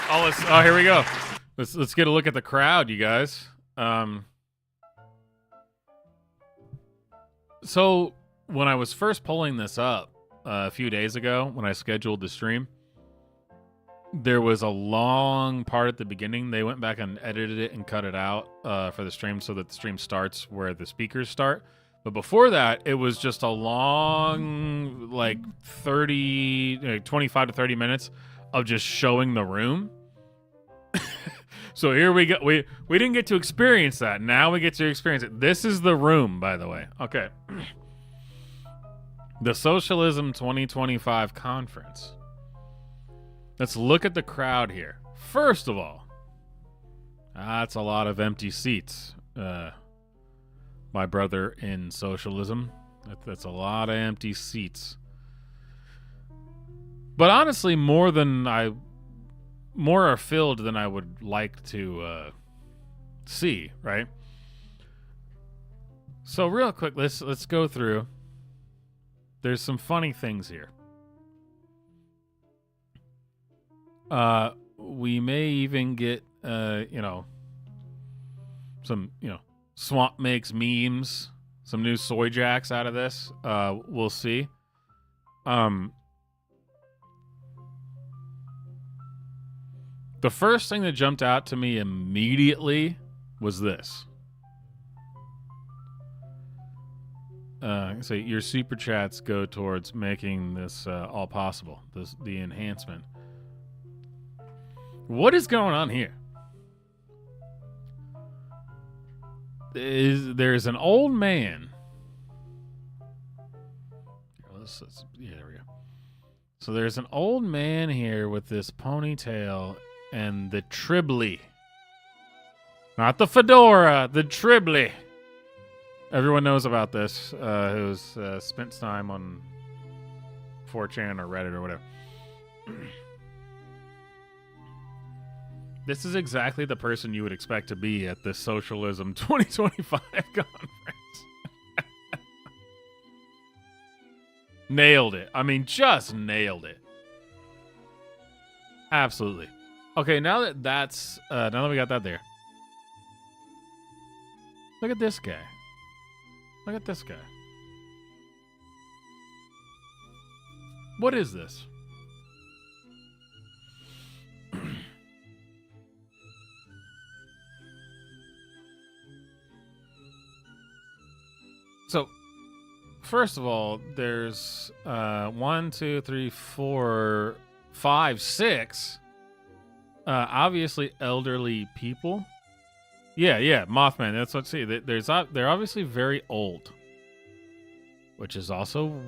Oh, here we go. Let's get a look at the crowd, you guys. So when I was first pulling this up a few days ago when I scheduled the stream, there was a long part at the beginning. They went back and edited it and cut it out for the stream so that the stream starts where the speakers start. But before that, it was just a long, like 25 to 30 minutes of just showing the room. So here we go. We didn't get to experience that. Now we get to experience it. This is the room, by the way. Okay. The Socialism 2025 conference. Let's look at the crowd here. First of all, that's a lot of empty seats. My brother in socialism. That's a lot of empty seats. But honestly, more are filled than I would like to see, right? So real quick, let's go through. There's some funny things here. We may even get some Swamp makes memes, some new soy jacks out of this. We'll see. The first thing that jumped out to me immediately was this. So your super chats go towards making this all possible. The enhancement. What is going on here? There's an old man. Yeah, there we go. So there's an old man here with this ponytail and the tribly. Not the fedora, the tribly. Everyone knows about this who's spent time on 4chan or Reddit or whatever. This is exactly the person you would expect to be at the Socialism 2025 conference. Nailed it. I mean, just nailed it. Absolutely. Okay, now that we got that there. Look at this guy. Look at this guy. What is this? So, first of all, there's 1, 2, 3, 4, 5, 6 obviously elderly people. Yeah, Mothman. That's what. See, they're obviously very old, which is also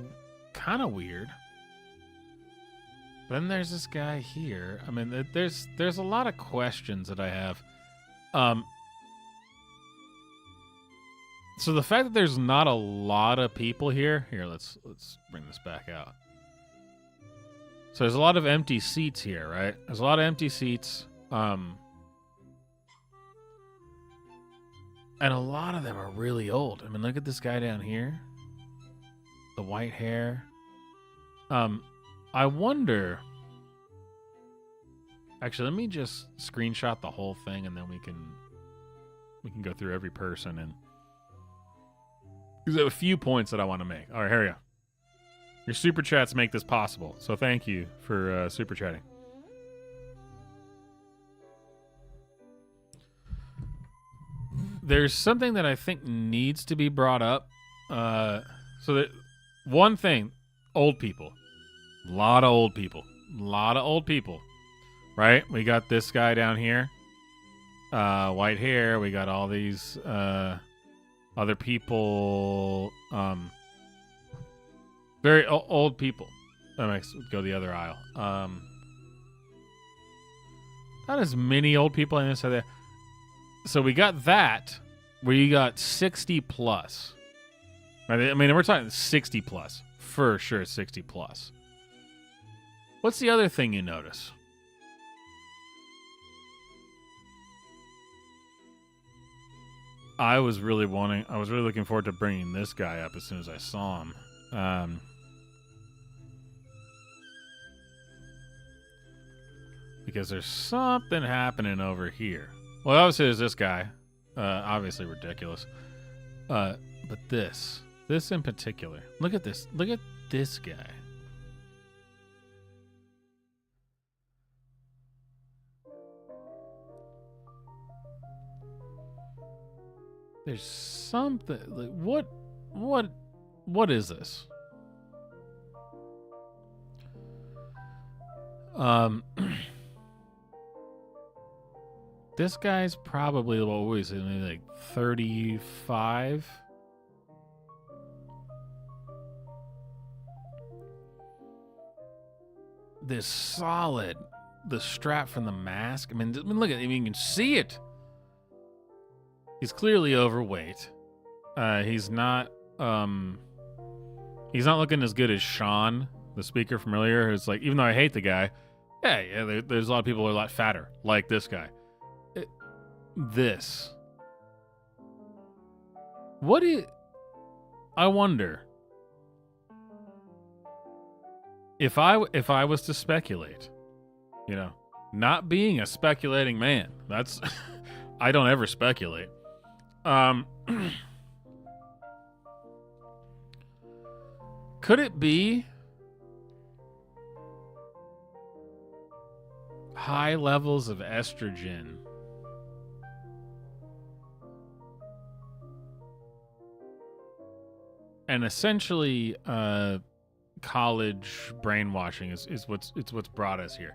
kind of weird. Then there's this guy here. I mean, there's a lot of questions that I have. So the fact that there's not a lot of people here. Here, let's bring this back out. So there's a lot of empty seats here, right? There's a lot of empty seats. And a lot of them are really old. I mean, look at this guy down here. The white hair. I wonder... Actually, let me just screenshot the whole thing and then we can go through every person and... There's a few points that I want to make. All right, here we go. Your super chats make this possible, so thank you for super chatting. There's something that I think needs to be brought up. So that one thing, old people. A lot of old people. Right? We got this guy down here. White hair. We got all these other people. Very old people. Let's go the other aisle. Not as many old people in this. So we got that. We got 60 plus. I mean, we're talking 60 plus. For sure, 60 plus. What's the other thing you notice? I was really looking forward to bringing this guy up as soon as I saw him. Because there's something happening over here. Well, obviously there's this guy. Obviously ridiculous. But this. This in particular. Look at this. Look at this guy. There's something like what is this? This guy's probably what was it, maybe like 35. This solid, the strap from the mask. I mean, look at it. I mean, you can see it. He's clearly overweight. He's not looking as good as Sean, the speaker from earlier, who's like, even though I hate the guy, there's a lot of people who are a lot fatter, like this guy. I wonder if I was to speculate, not being a speculating man. That's I don't ever speculate. Could it be high levels of estrogen and essentially college brainwashing is what's brought us here?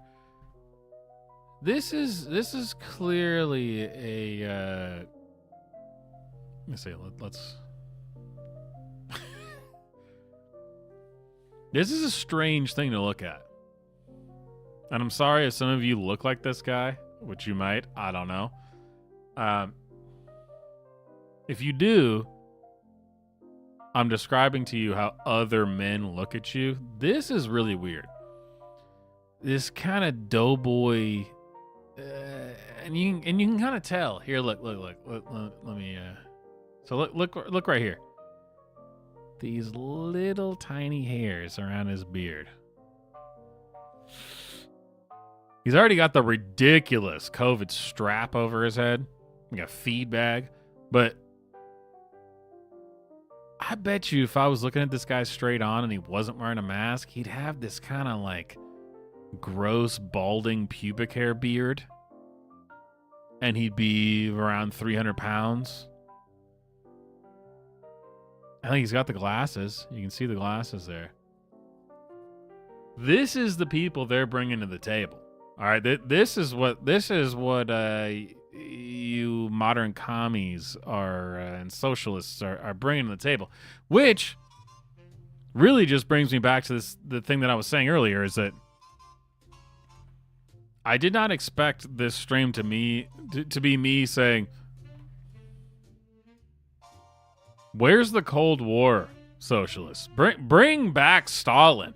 This is clearly a let me see. Let's. This is a strange thing to look at, and I'm sorry if some of you look like this guy, which you might. I don't know. If you do, I'm describing to you how other men look at you. This is really weird. This kind of doughboy, and you can kind of tell. Here, look. Let me. So look right here. These little tiny hairs around his beard. He's already got the ridiculous COVID strap over his head, like a feed bag. But I bet you if I was looking at this guy straight on and he wasn't wearing a mask, he'd have this kind of like gross balding pubic hair beard. And he'd be around 300 pounds. I think he's got the glasses. You can see the glasses there. This is the people they're bringing to the table. All right, this is what you modern commies are and socialists are bringing to the table, which really just brings me back to the thing that I was saying earlier, is that I did not expect this stream to be me saying, "Where's the Cold War, socialists? Bring back Stalin.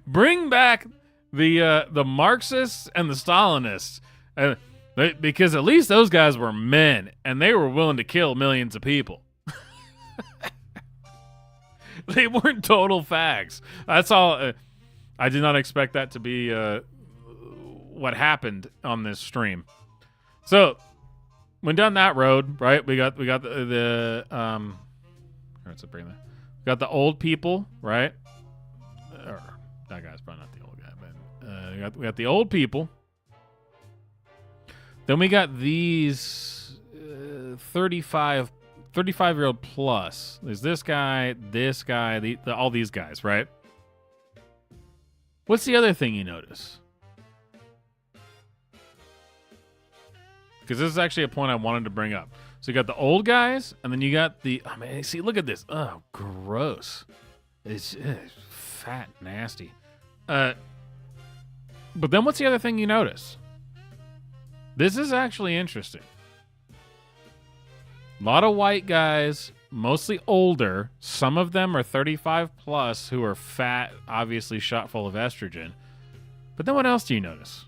Bring back the Marxists and the Stalinists, because at least those guys were men and they were willing to kill millions of people. They weren't total fags. That's all. I did not expect that to be what happened on this stream. So." Went down that road, right? We got the where's it bring that? We got the old people, right? Or that guy's probably not the old guy, but we got the old people. Then we got these 35-year-old plus. There's this guy, all these guys, right? What's the other thing you notice? Because this is actually a point I wanted to bring up. So you got the old guys, and then you got oh man, see, look at this. Oh, gross. It's fat, nasty. But then what's the other thing you notice? This is actually interesting. A lot of white guys, mostly older. Some of them are 35 plus who are fat, obviously shot full of estrogen. But then what else do you notice?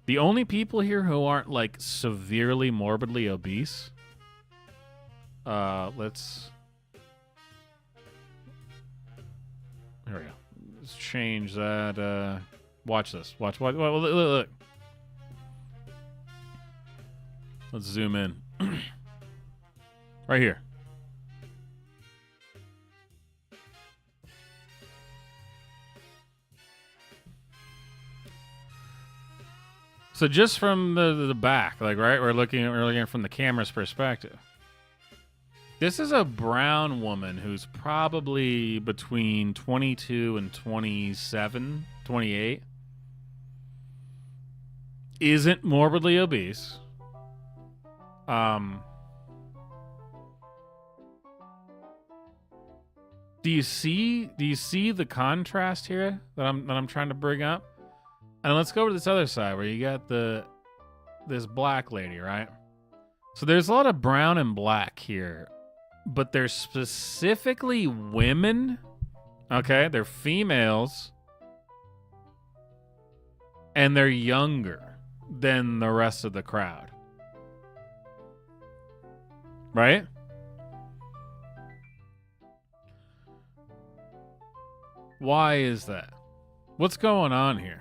The only people here who aren't like severely morbidly obese. Let's. There we go. Let's change that. Watch this. Watch. Look. Let's zoom in. Right here. So just from the back, like, right, we're looking from the camera's perspective. This is a brown woman who's probably between 22 and 27, 28. Isn't morbidly obese. Do you see the contrast here that I'm trying to bring up? And let's go over to this other side where you got this black lady, right? So there's a lot of brown and black here, but they're specifically women. Okay, they're females, and they're younger than the rest of the crowd. Right? Why is that? What's going on here?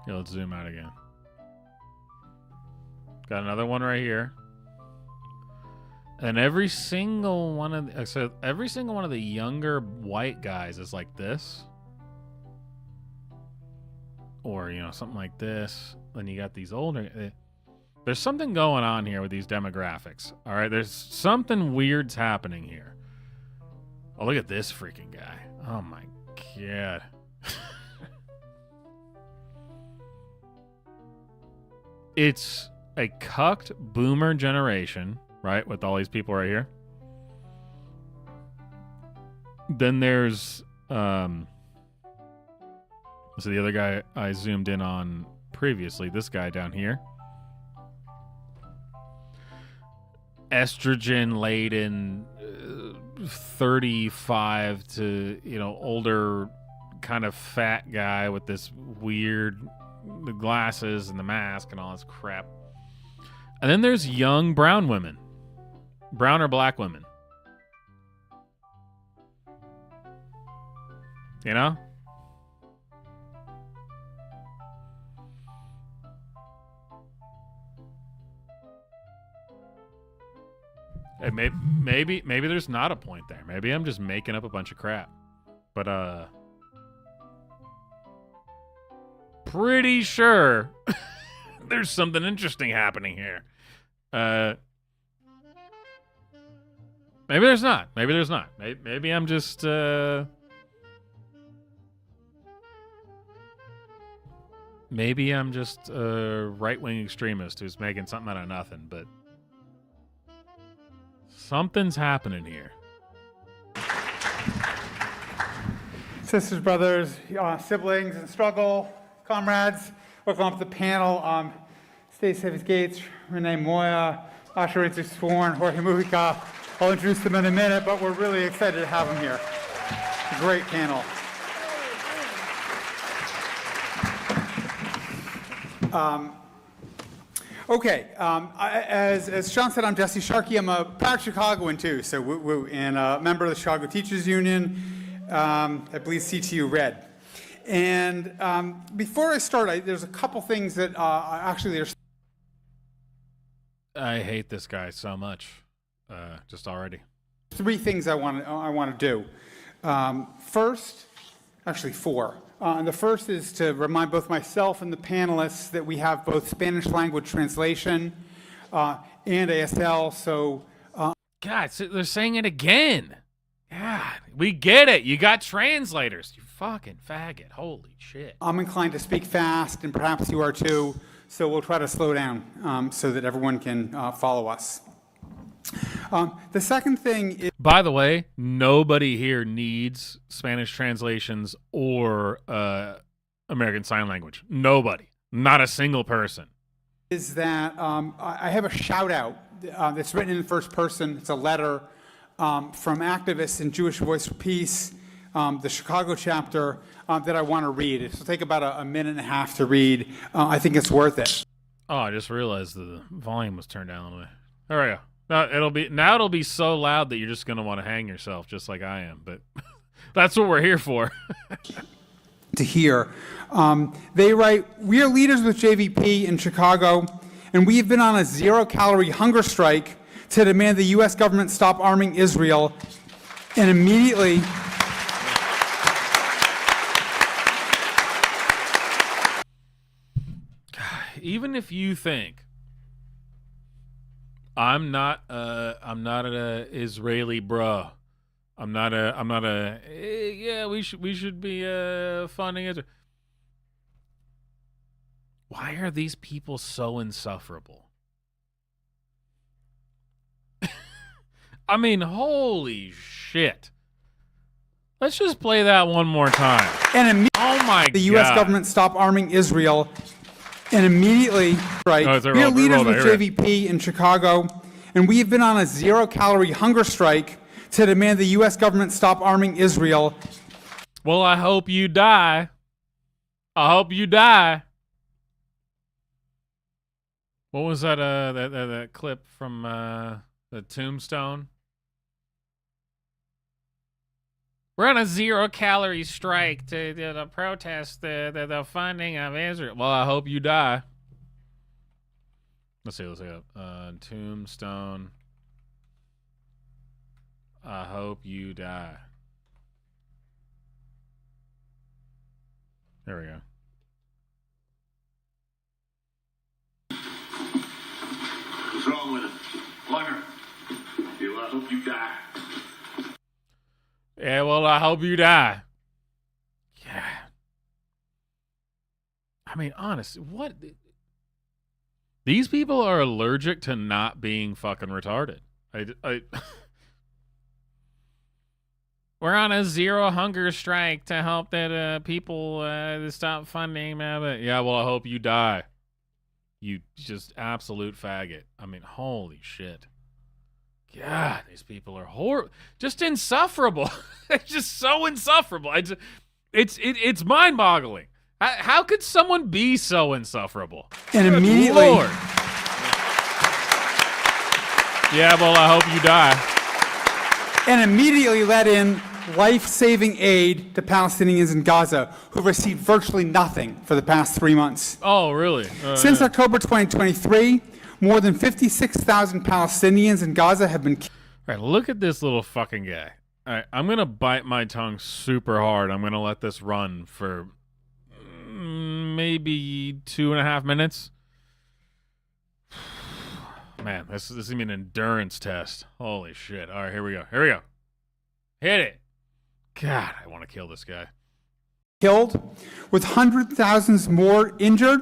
Yeah, let's zoom out again. Got another one right here. And every single one of the younger white guys is like this. Or, something like this. Then you got these older... There's something going on here with these demographics. All right, there's something weird's happening here. Oh, look at this freaking guy. Oh, my God. It's a cucked boomer generation, right, with all these people right here. Then there's... so the other guy I zoomed in on previously, this guy down here. Estrogen laden, 35 to, older kind of fat guy with this weird, the glasses and the mask and all this crap. And then there's young brown women, brown or black women. And maybe there's not a point there. Maybe I'm just making up a bunch of crap. But pretty sure there's something interesting happening here. Maybe there's not. Maybe I'm just maybe I'm just a right-wing extremist who's making something out of nothing, but something's happening here. Sisters, brothers, siblings in struggle, comrades, welcome up to the panel. Stacey Davis Gates, Renee Moya, Asha Ritzer Sworn, Jorge Mujica. I'll introduce them in a minute, but we're really excited to have them here. A great panel. Okay, as Sean said, I'm Jesse Sharkey. I'm a proud Chicagoan too, so woo-woo, and a member of the Chicago Teachers Union. I believe CTU Red. And before I start, there's a couple things that actually there's. I hate this guy so much, just already. Three things I want to do. First, actually four. The first is to remind both myself and the panelists that we have both Spanish language translation and ASL. So, God, so they're saying it again. God, we get it. You got translators. You fucking faggot. Holy shit. I'm inclined to speak fast, and perhaps you are too. So we'll try to slow down so that everyone can follow us. The second thing is... By the way, nobody here needs Spanish translations or American Sign Language. Nobody. Not a single person. Is that I have a shout out that's written in the first person. It's a letter from activists in Jewish Voice for Peace, the Chicago chapter, that I want to read. It'll take about a minute and a half to read. I think it's worth it. Oh, I just realized the volume was turned down a little bit. There we go. Now it'll be so loud that you're just going to want to hang yourself, just like I am. But that's what we're here for. To hear. They write, "We are leaders with JVP in Chicago, and we have been on a zero-calorie hunger strike to demand the U.S. government stop arming Israel And immediately, even if you think I'm not an Israeli bro. Yeah, we should be funding it. Why are these people so insufferable? I mean, holy shit. Let's just play that one more time. and immediately Oh my the U.S. God. government stopped arming Israel, and immediately, right, Oh, it's a we are roll, leaders roll, with here it JVP in Chicago, and we have been on a zero-calorie hunger strike to demand the U.S. government stop arming Israel. Well, I hope you die. I hope you die. What was that that clip from the Tombstone? We're on a zero-calorie strike to protest the funding of Israel. Well, I hope you die. Let's see. Tombstone. I hope you die. There we go. What's wrong with it? Whiner. I hope you die. Yeah, well, I hope you die. Yeah. I mean, honestly, what? These people are allergic to not being fucking retarded. We're on a zero hunger strike to help that people stop funding. Yeah, well, I hope you die. You just absolute faggot. I mean, holy shit. God, these people are just insufferable. They're just so insufferable. It's mind-boggling. How could someone be so insufferable? And Good immediately, Lord. Yeah, well, I hope you die. and immediately let in life-saving aid to Palestinians in Gaza, who received virtually nothing for the past 3 months. Oh, really? Since Yeah. October 2023, more than 56,000 Palestinians in Gaza have been All right, look at this little fucking guy. All right, I'm going to bite my tongue super hard. I'm going to let this run for maybe 2.5 minutes. Man, this is going to be an endurance test. Holy shit. All right, here we go. Hit it. God, I want to kill this guy. killed, with hundreds of thousands more injured,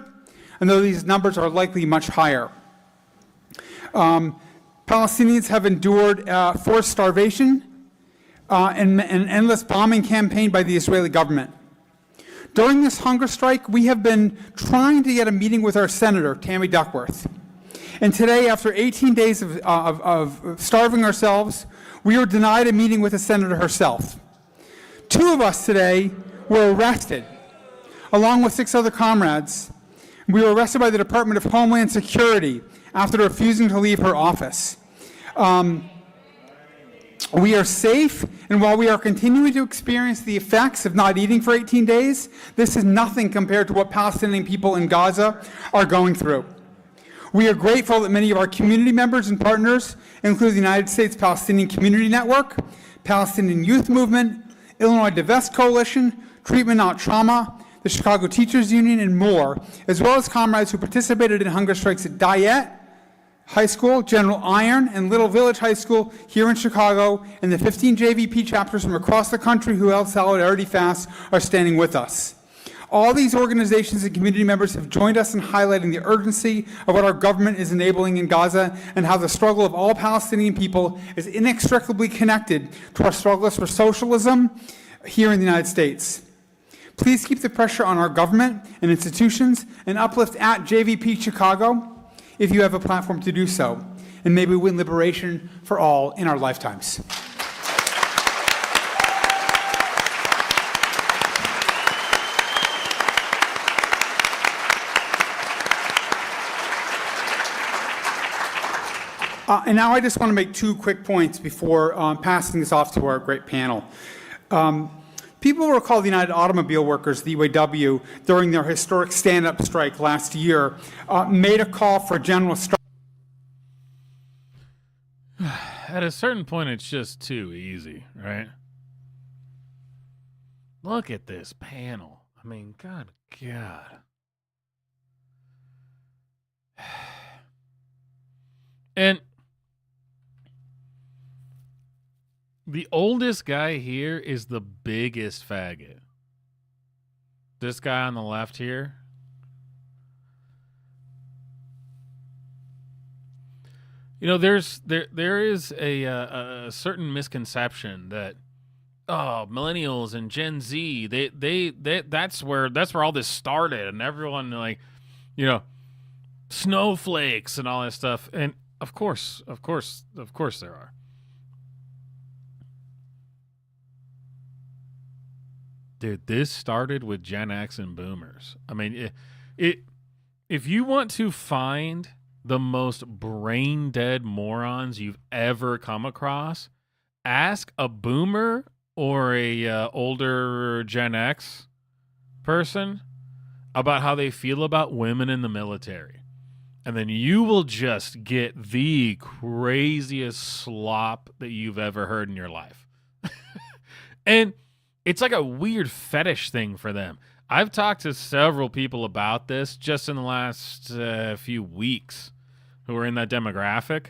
and though these numbers are likely much higher. Palestinians have endured forced starvation and an endless bombing campaign by the Israeli government. During this hunger strike, we have been trying to get a meeting with our senator, Tammy Duckworth. And today, after 18 days of starving ourselves, we were denied a meeting with the senator herself. 2 of us today were arrested, along with 6 other comrades. We were arrested by the Department of Homeland Security after refusing to leave her office. We are safe, and while we are continuing to experience the effects of not eating for 18 days, this is nothing compared to what Palestinian people in Gaza are going through. We are grateful that many of our community members and partners, including the United States Palestinian Community Network, Palestinian Youth Movement, Illinois Divest Coalition, Treatment Not Trauma, the Chicago Teachers Union, and more, as well as comrades who participated in hunger strikes at Dyett High School, General Iron, and Little Village High School here in Chicago, and the 15 JVP chapters from across the country who held solidarity fasts are standing with us. All these organizations and community members have joined us in highlighting the urgency of what our government is enabling in Gaza and how the struggle of all Palestinian people is inextricably connected to our struggles for socialism here in the United States. Please keep the pressure on our government and institutions and uplift at JVP Chicago if you have a platform to do so, and may we win liberation for all in our lifetimes. And now I just want to make 2 quick points before passing this off to our great panel. People will recall the United Automobile Workers, the UAW, during their historic stand-up strike last year, made a call for general strike. at a certain point, it's just too easy, right? Look at this panel. I mean, God. And the oldest guy here is the biggest faggot. This guy on the left here. You know, there is a certain misconception that millennials and Gen Z that's where all this started, and everyone like, you know, snowflakes and all that stuff. And of course there are. Dude, this started with Gen X and Boomers. I mean, if you want to find the most brain dead morons you've ever come across, ask a Boomer or a older Gen X person about how they feel about women in the military. And then you will just get the craziest slop that you've ever heard in your life. And it's like a weird fetish thing for them. I've talked to several people about this just in the last few weeks who are in that demographic,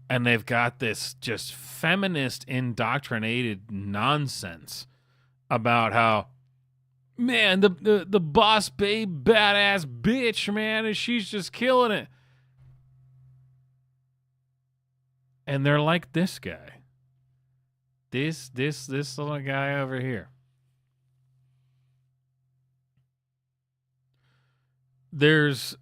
and they've got this just feminist indoctrinated nonsense about how, man, the boss babe badass bitch, man, and she's just killing it. And they're like this guy. This little guy over here. There's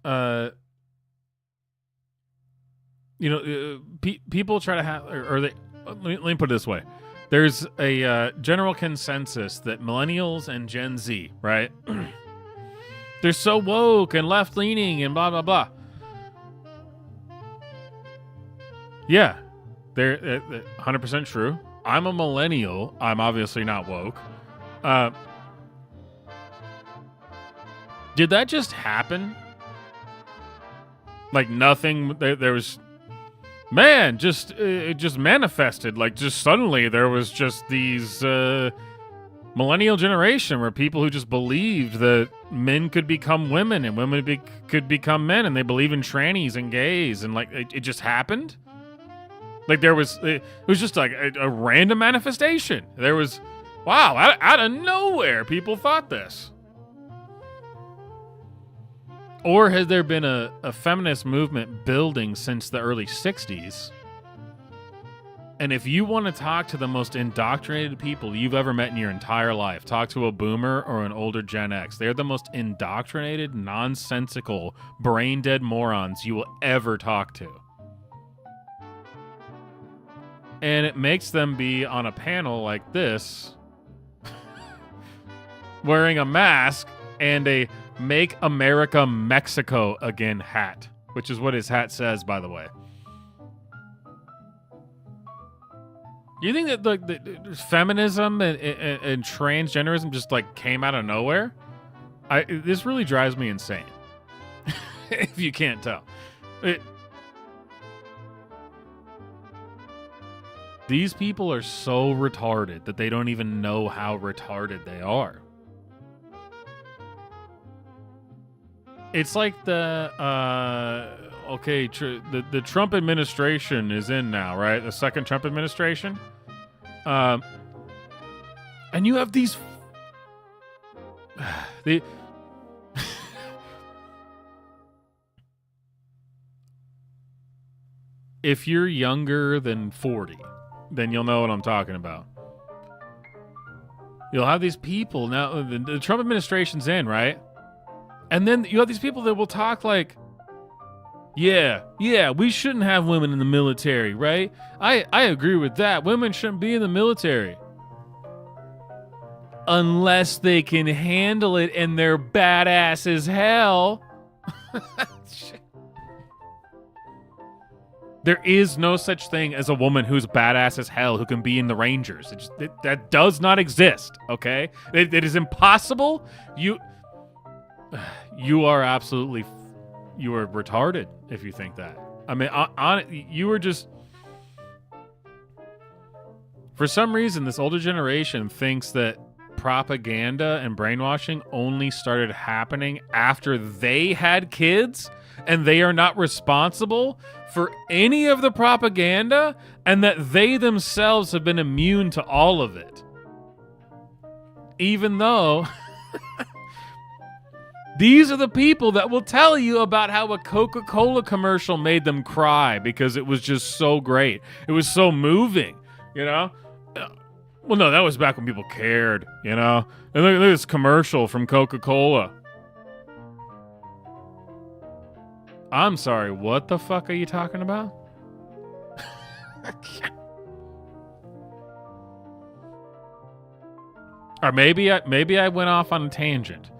people try to have, or they, let me put it this way. There's a general consensus that millennials and Gen Z, right? They're so woke and left-leaning and blah, blah, blah. Yeah, they're 100% true. I'm a millennial. I'm obviously not woke. Did that just happen? Like nothing, there was... Man, it just manifested. Like, just suddenly there was just these millennial generation where people who just believed that men could become women and women could become men, and they believe in trannies and gays, and like it just happened. Like it was just like a random manifestation. There was, wow, out of nowhere, people thought this. Or has there been a feminist movement building since the early 60s? And if you want to talk to the most indoctrinated people you've ever met in your entire life, talk to a Boomer or an older Gen X. They're the most indoctrinated, nonsensical, brain-dead morons you will ever talk to. And it makes them be on a panel like this, wearing a mask and a Make America Mexico Again hat, which is what his hat says, by the way. Do you think that the feminism and transgenderism just like came out of nowhere? This really drives me insane. If you can't tell. These people are so retarded that they don't even know how retarded they are. It's like the Trump administration is in now, right? The second Trump administration. And you have these... If you're younger than 40, then you'll know what I'm talking about. You'll have these people now. The Trump administration's in, right? And then you have these people that will talk like, yeah, we shouldn't have women in the military, right? I agree with that. Women shouldn't be in the military. Unless they can handle it and they're badass as hell. There is no such thing as a woman who's badass as hell who can be in the Rangers. That does not exist, okay? It is impossible. You are absolutely... You are retarded if you think that. I mean, you were just... For some reason, this older generation thinks that propaganda and brainwashing only started happening after they had kids, and they are not responsible for any of the propaganda, and that they themselves have been immune to all of it. Even though these are the people that will tell you about how a Coca-Cola commercial made them cry because it was just so great. It was so moving, you know? Well, no, that was back when people cared, you know? And look at this commercial from Coca-Cola. I'm sorry, what the fuck are you talking about? Or maybe I went off on a tangent,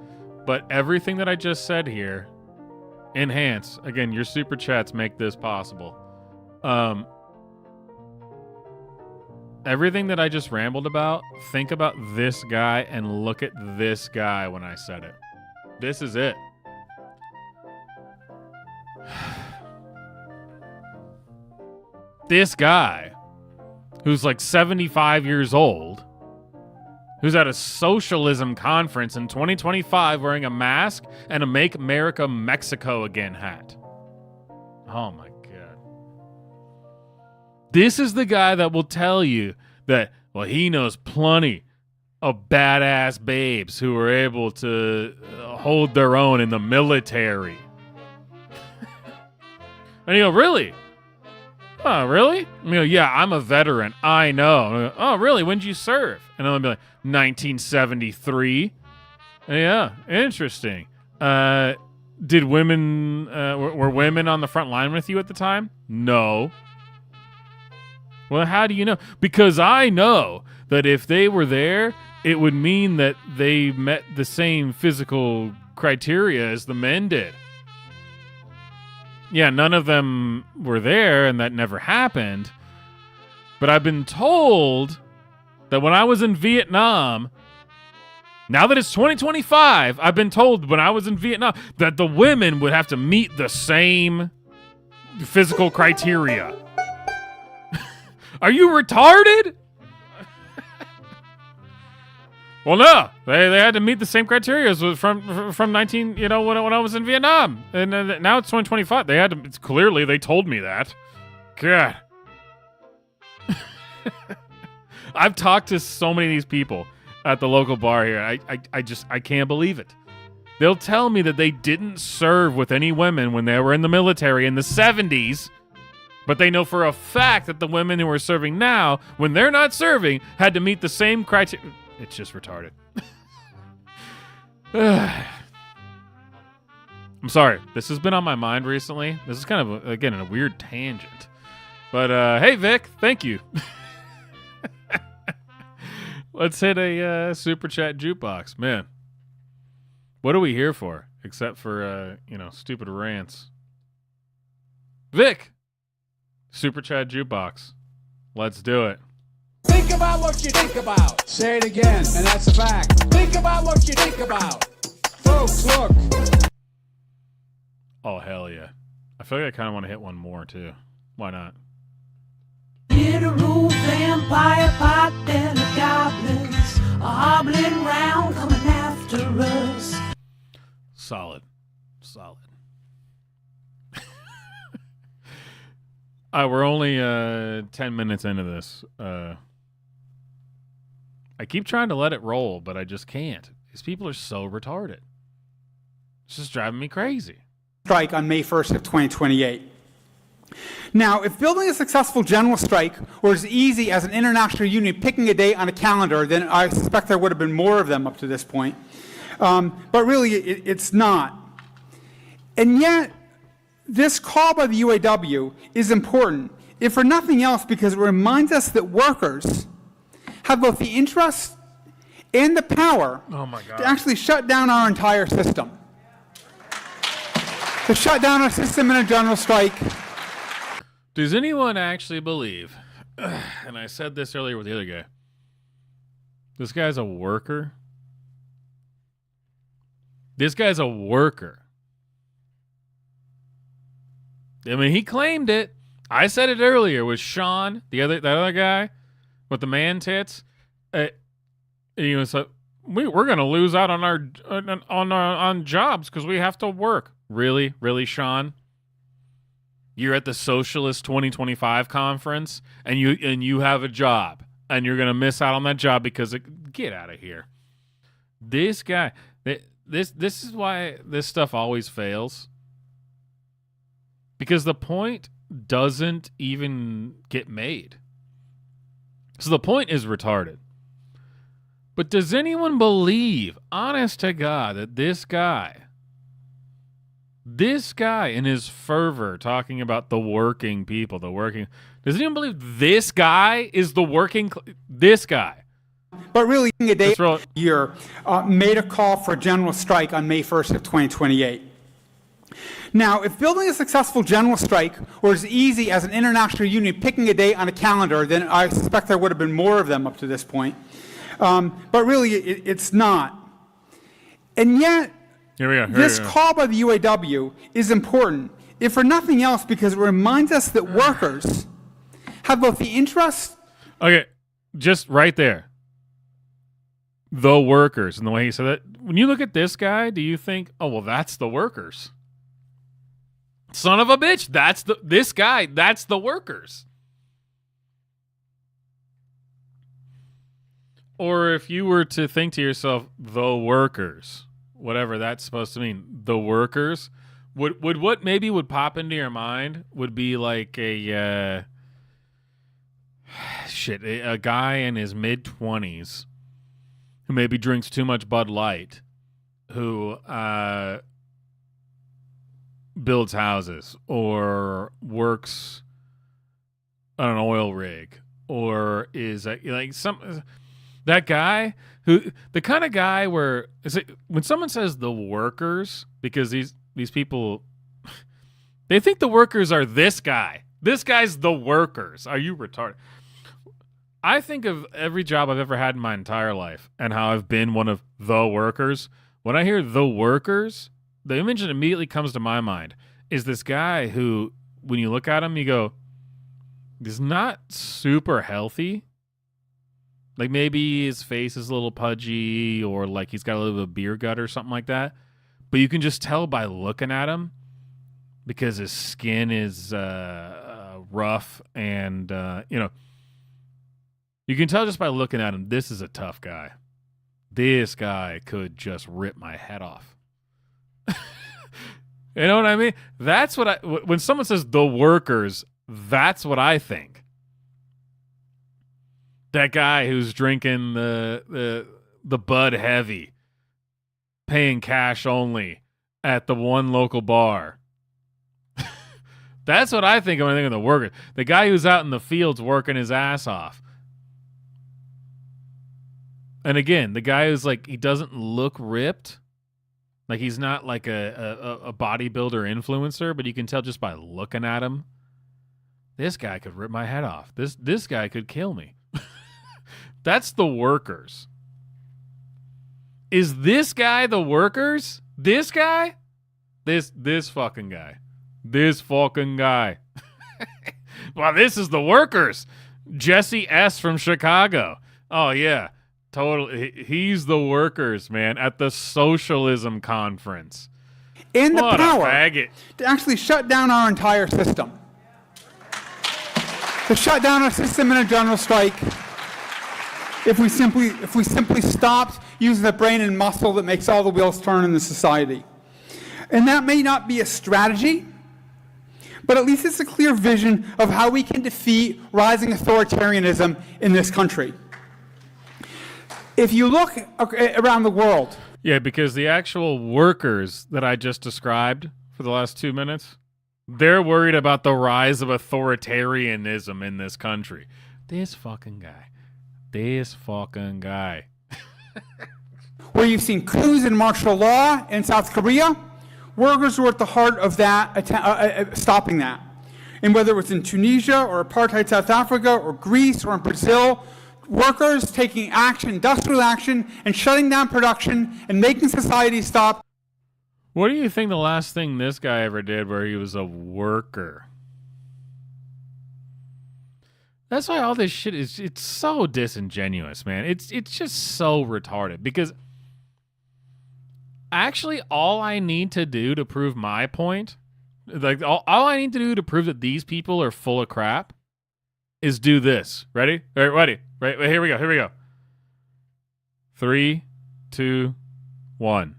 but everything that I just said here, enhance. Again, your super chats make this possible. Everything that I just rambled about, think about this guy and look at this guy when I said it. This is it. This guy, who's like 75 years old, who's at a socialism conference in 2025 wearing a mask and a Make America Mexico Again hat. Oh my God. This is the guy that will tell you that, well, he knows plenty of badass babes who were able to hold their own in the military. And you go, really? Oh, really? I mean, yeah, I'm a veteran. I know. Oh, really? When'd you serve? And I'll be like, 1973. Yeah, interesting. Did women, were women on the front line with you at the time? No. Well, how do you know? Because I know that if they were there, it would mean that they met the same physical criteria as the men did. Yeah, none of them were there, and that never happened. But I've been told that when I was in Vietnam, now that it's 2025, I've been told when I was in Vietnam that the women would have to meet the same physical criteria. Are you retarded? Well, no, they had to meet the same criteria as from 19, you know, when I was in Vietnam, and now it's 2025. They had to. It's clearly they told me that. God, I've talked to so many of these people at the local bar here. I can't believe it. They'll tell me that they didn't serve with any women when they were in the military in the 70s, but they know for a fact that the women who are serving now, when they're not serving, had to meet the same criteria. It's just retarded. I'm sorry. This has been on my mind recently. This is kind of, again, a weird tangent. But, hey, Vic, thank you. Let's hit a super chat jukebox. Man, what are we here for? Except for, stupid rants. Vic, super chat jukebox. Let's do it. Think about what you think about. Say it again, and that's a fact. Think about what you think about. Folks, look. Oh, hell yeah. I feel like I kind of want to hit one more, too. Why not? Literal vampire pot-bellied goblins are hobbling round coming after us. Solid. We're only 10 minutes into this. I keep trying to let it roll, but I just can't. These people are so retarded. It's just driving me crazy. Strike on May 1st of 2028. Now, if building a successful general strike were as easy as an international union picking a date on a calendar, then I suspect there would have been more of them up to this point. But really, it's not. And yet, this call by the UAW is important, if for nothing else, because it reminds us that workers have both the interest and the power to actually shut down our entire system. To shut down our system in a general strike. Does anyone actually believe, and I said this earlier with the other guy, this guy's a worker? This guy's a worker. I mean, he claimed it. I said it earlier with Sean, that other guy. with the man tits. So we're going to lose out on our on jobs because we have to work. Really, Sean? You're at the Socialist 2025 conference, and you have a job, and you're going to miss out on that job because get out of here. This guy, this is why this stuff always fails. Because the point doesn't even get made. So the point is retarded. But does anyone believe, honest to God, that this guy in his fervor talking about the working people, does anyone believe this guy is the working, this guy? But really, a day year made a call for a general strike on May 1st of 2028. Now, if building a successful general strike were as easy as an international union picking a date on a calendar, then I suspect there would have been more of them up to this point. But really, it's not. And yet, this call by the UAW is important, if for nothing else, because it reminds us that workers have both the interest... Okay, just right there. The workers, and the way he said that. When you look at this guy, do you think, oh, well, that's the workers? Son of a bitch, that's the workers. Or if you were to think to yourself, the workers, whatever that's supposed to mean, the workers, would what maybe would pop into your mind would be like a guy in his mid-20s who maybe drinks too much Bud Light, who builds houses or works on an oil rig or is that guy who, the kind of guy where when someone says the workers, because these people, they think the workers are this guy. This guy's the workers. Are you retarded? I think of every job I've ever had in my entire life and how I've been one of the workers. When I hear the workers, the image that immediately comes to my mind is this guy who, when you look at him, you go, he's not super healthy. Like maybe his face is a little pudgy or like he's got a little bit of beer gut or something like that. But you can just tell by looking at him because his skin is rough and, you can tell just by looking at him, this is a tough guy. This guy could just rip my head off. You know what I mean? That's what when someone says the workers, that's what I think. That guy who's drinking the Bud Heavy, paying cash only at the one local bar. That's what I think when I think of the worker. The guy who's out in the fields working his ass off. And again, the guy who's like, he doesn't look ripped. Like he's not like a bodybuilder influencer, but you can tell just by looking at him. This guy could rip my head off. This guy could kill me. That's the workers. Is this guy the workers? This guy? This fucking guy. This fucking guy. Well, this is the workers. Jesse S. from Chicago. Oh, yeah. Totally. He's the workers, man, at the Socialism conference. And the what power a faggot. to actually shut down our entire system. To shut down our system in a general strike. If we simply stopped using the brain and muscle that makes all the wheels turn in the society. And that may not be a strategy, but at least it's a clear vision of how we can defeat rising authoritarianism in this country. If you look around the world... Yeah, because the actual workers that I just described for the last 2 minutes, they're worried about the rise of authoritarianism in this country. This fucking guy. Where you've seen coups and martial law in South Korea, workers were at the heart of that, stopping that. And whether it was in Tunisia or apartheid South Africa or Greece or in Brazil, workers taking action, industrial action, and shutting down production and making society stop. What do you think the last thing this guy ever did where he was a worker? That's why all this shit it's so disingenuous, man. It's just so retarded because actually all I need to do to prove my point, like all I need to do to prove that these people are full of crap is do this. Ready? All right, ready. Right, here we go. 3, 2, 1.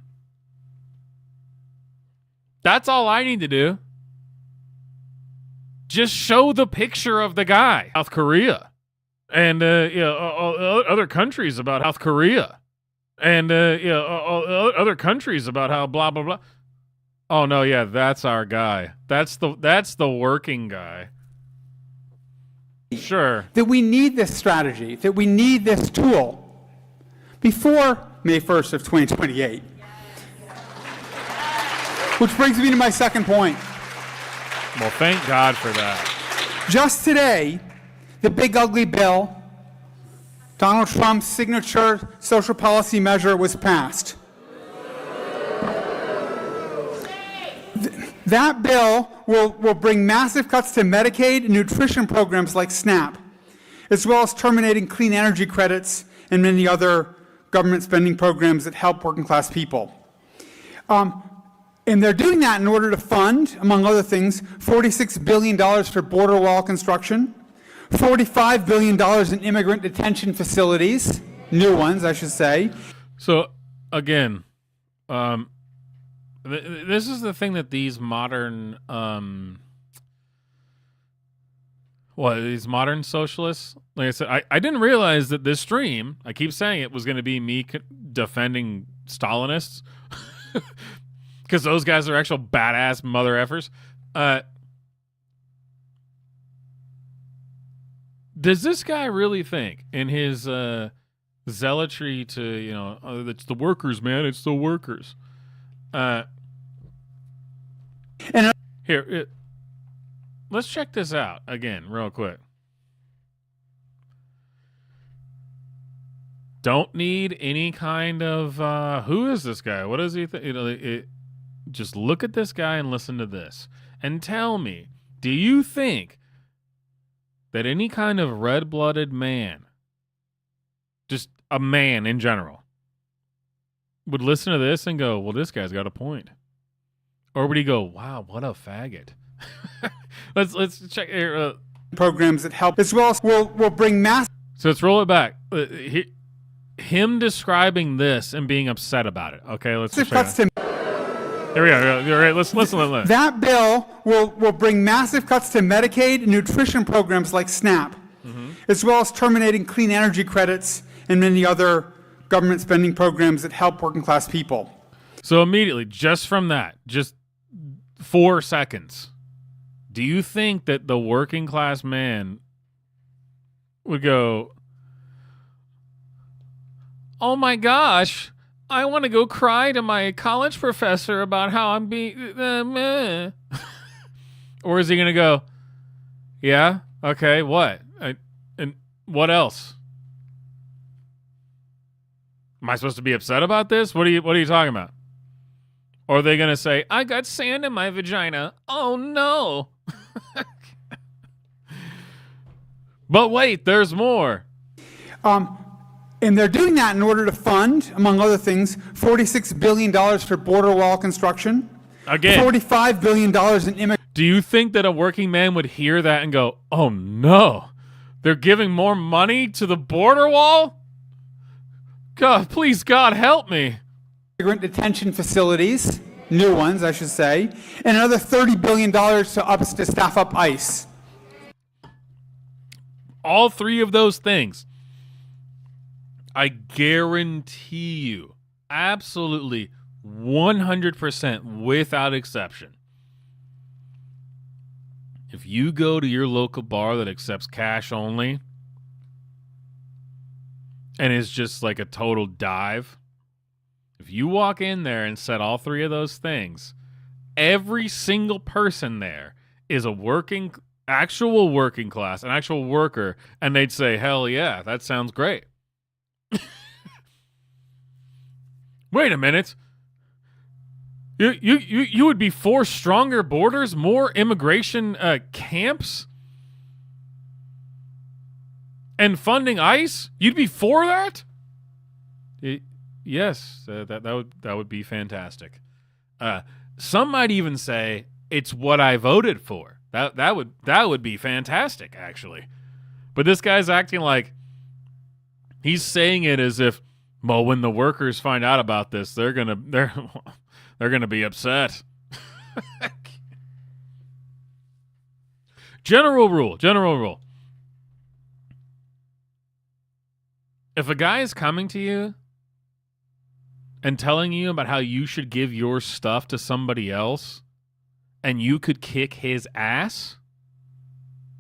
That's all I need to do. Just show the picture of the guy. South Korea. And, other countries about South Korea. And, other countries about how blah, blah, blah. Oh, no, yeah, that's our guy. That's the working guy. Sure. That we need this strategy, that we need this tool before May 1st of 2028. Which brings me to my second point. Well, thank God for that. Just today, the big ugly bill, Donald Trump's signature social policy measure, was passed. That bill will bring massive cuts to Medicaid and nutrition programs like SNAP, as well as terminating clean energy credits and many other government spending programs that help working class people. And they're doing that in order to fund, among other things, $46 billion for border wall construction, $45 billion in immigrant detention facilities, new ones, I should say. So, again, this is the thing that these modern, these modern socialists, like I said, I didn't realize that this stream, I keep saying it, was going to be me defending Stalinists. Because those guys are actual badass mother effers. Does this guy really think, in his zealotry to, it's the workers, man, it's the workers. Here, let's check this out again, real quick. Don't need any kind of, who is this guy? What does he think? Just look at this guy and listen to this. And tell me, do you think that any kind of red-blooded man, just a man in general, would listen to this and go, well, this guy's got a point? Or would he go, wow, what a faggot? Let's check here. Programs that help, as well as will bring mass. So let's roll it back. Him describing this and being upset about it. Okay, let's check it. Here we go. All right, let's listen. That bill will bring massive cuts to Medicaid and nutrition programs like SNAP, as well as terminating clean energy credits and many other government spending programs that help working class people. So immediately, just from that, just 4 seconds, do you think that the working class man would go, oh my gosh, I want to go cry to my college professor about how I'm being... Or is he going to go, yeah, okay, what? And what else? Am I supposed to be upset about this? What are you talking about? Or are they going to say, I got sand in my vagina. Oh, no. But wait, there's more. And they're doing that in order to fund, among other things, $46 billion for border wall construction. Again. $45 billion in immigrant. Do you think that a working man would hear that and go, oh no, they're giving more money to the border wall? God, please, God, help me. Immigrant detention facilities, new ones, I should say, and another $30 billion to staff up ICE. All three of those things, I guarantee you, absolutely 100% without exception, if you go to your local bar that accepts cash only and is just like a total dive, if you walk in there and said all three of those things, every single person there is a actual working class, an actual worker, and they'd say, hell yeah, that sounds great. Wait a minute. You would be for stronger borders, more immigration camps? And funding ICE? You'd be for that? Yes, that would be fantastic. Some might even say it's what I voted for. That would be fantastic, actually. But this guy's acting like he's saying it as if, well, when the workers find out about this, they're gonna be upset. General rule. If a guy is coming to you and telling you about how you should give your stuff to somebody else and you could kick his ass,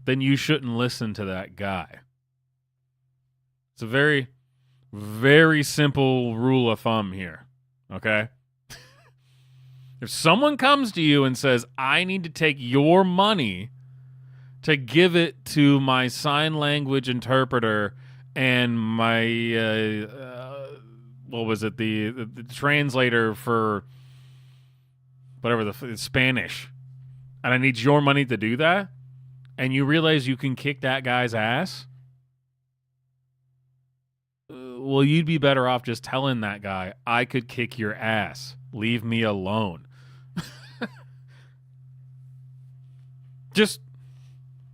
then you shouldn't listen to that guy. It's a very, very simple rule of thumb here, okay? If someone comes to you and says, I need to take your money to give it to my sign language interpreter and my, the translator for whatever, the Spanish, and I need your money to do that, and you realize you can kick that guy's ass, well, you'd be better off just telling that guy, I could kick your ass. Leave me alone. Just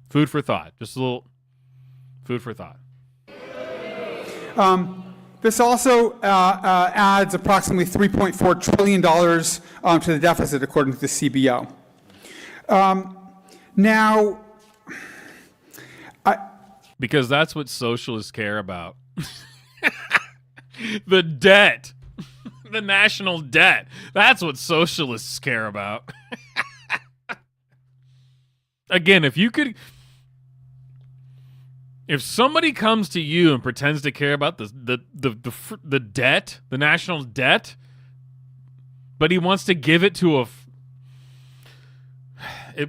food for thought. Just a little food for thought. This also adds approximately $3.4 trillion to the deficit, according to the CBO. Because that's what socialists care about. The debt. The national debt. That's what socialists care about. Again, if somebody comes to you and pretends to care about the debt, the national debt, but he wants to give it to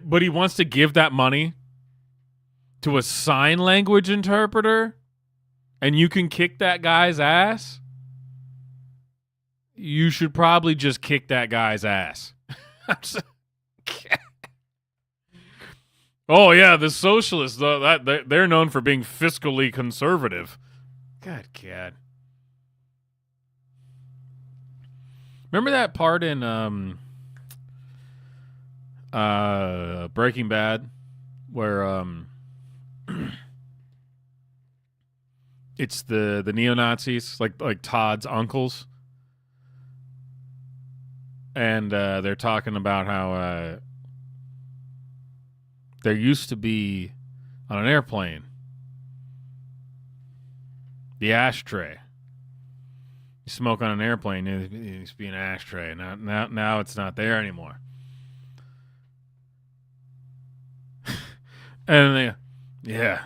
but he wants to give that money to a sign language interpreter, and you can kick that guy's ass, you should probably just kick that guy's ass. Oh, yeah, the socialists, they're known for being fiscally conservative. God. Remember that part in Breaking Bad where it's the neo-Nazis, like Todd's uncles, and they're talking about how there used to be, on an airplane, the ashtray. You smoke on an airplane, it used to be an ashtray. Now it's not there anymore. And yeah,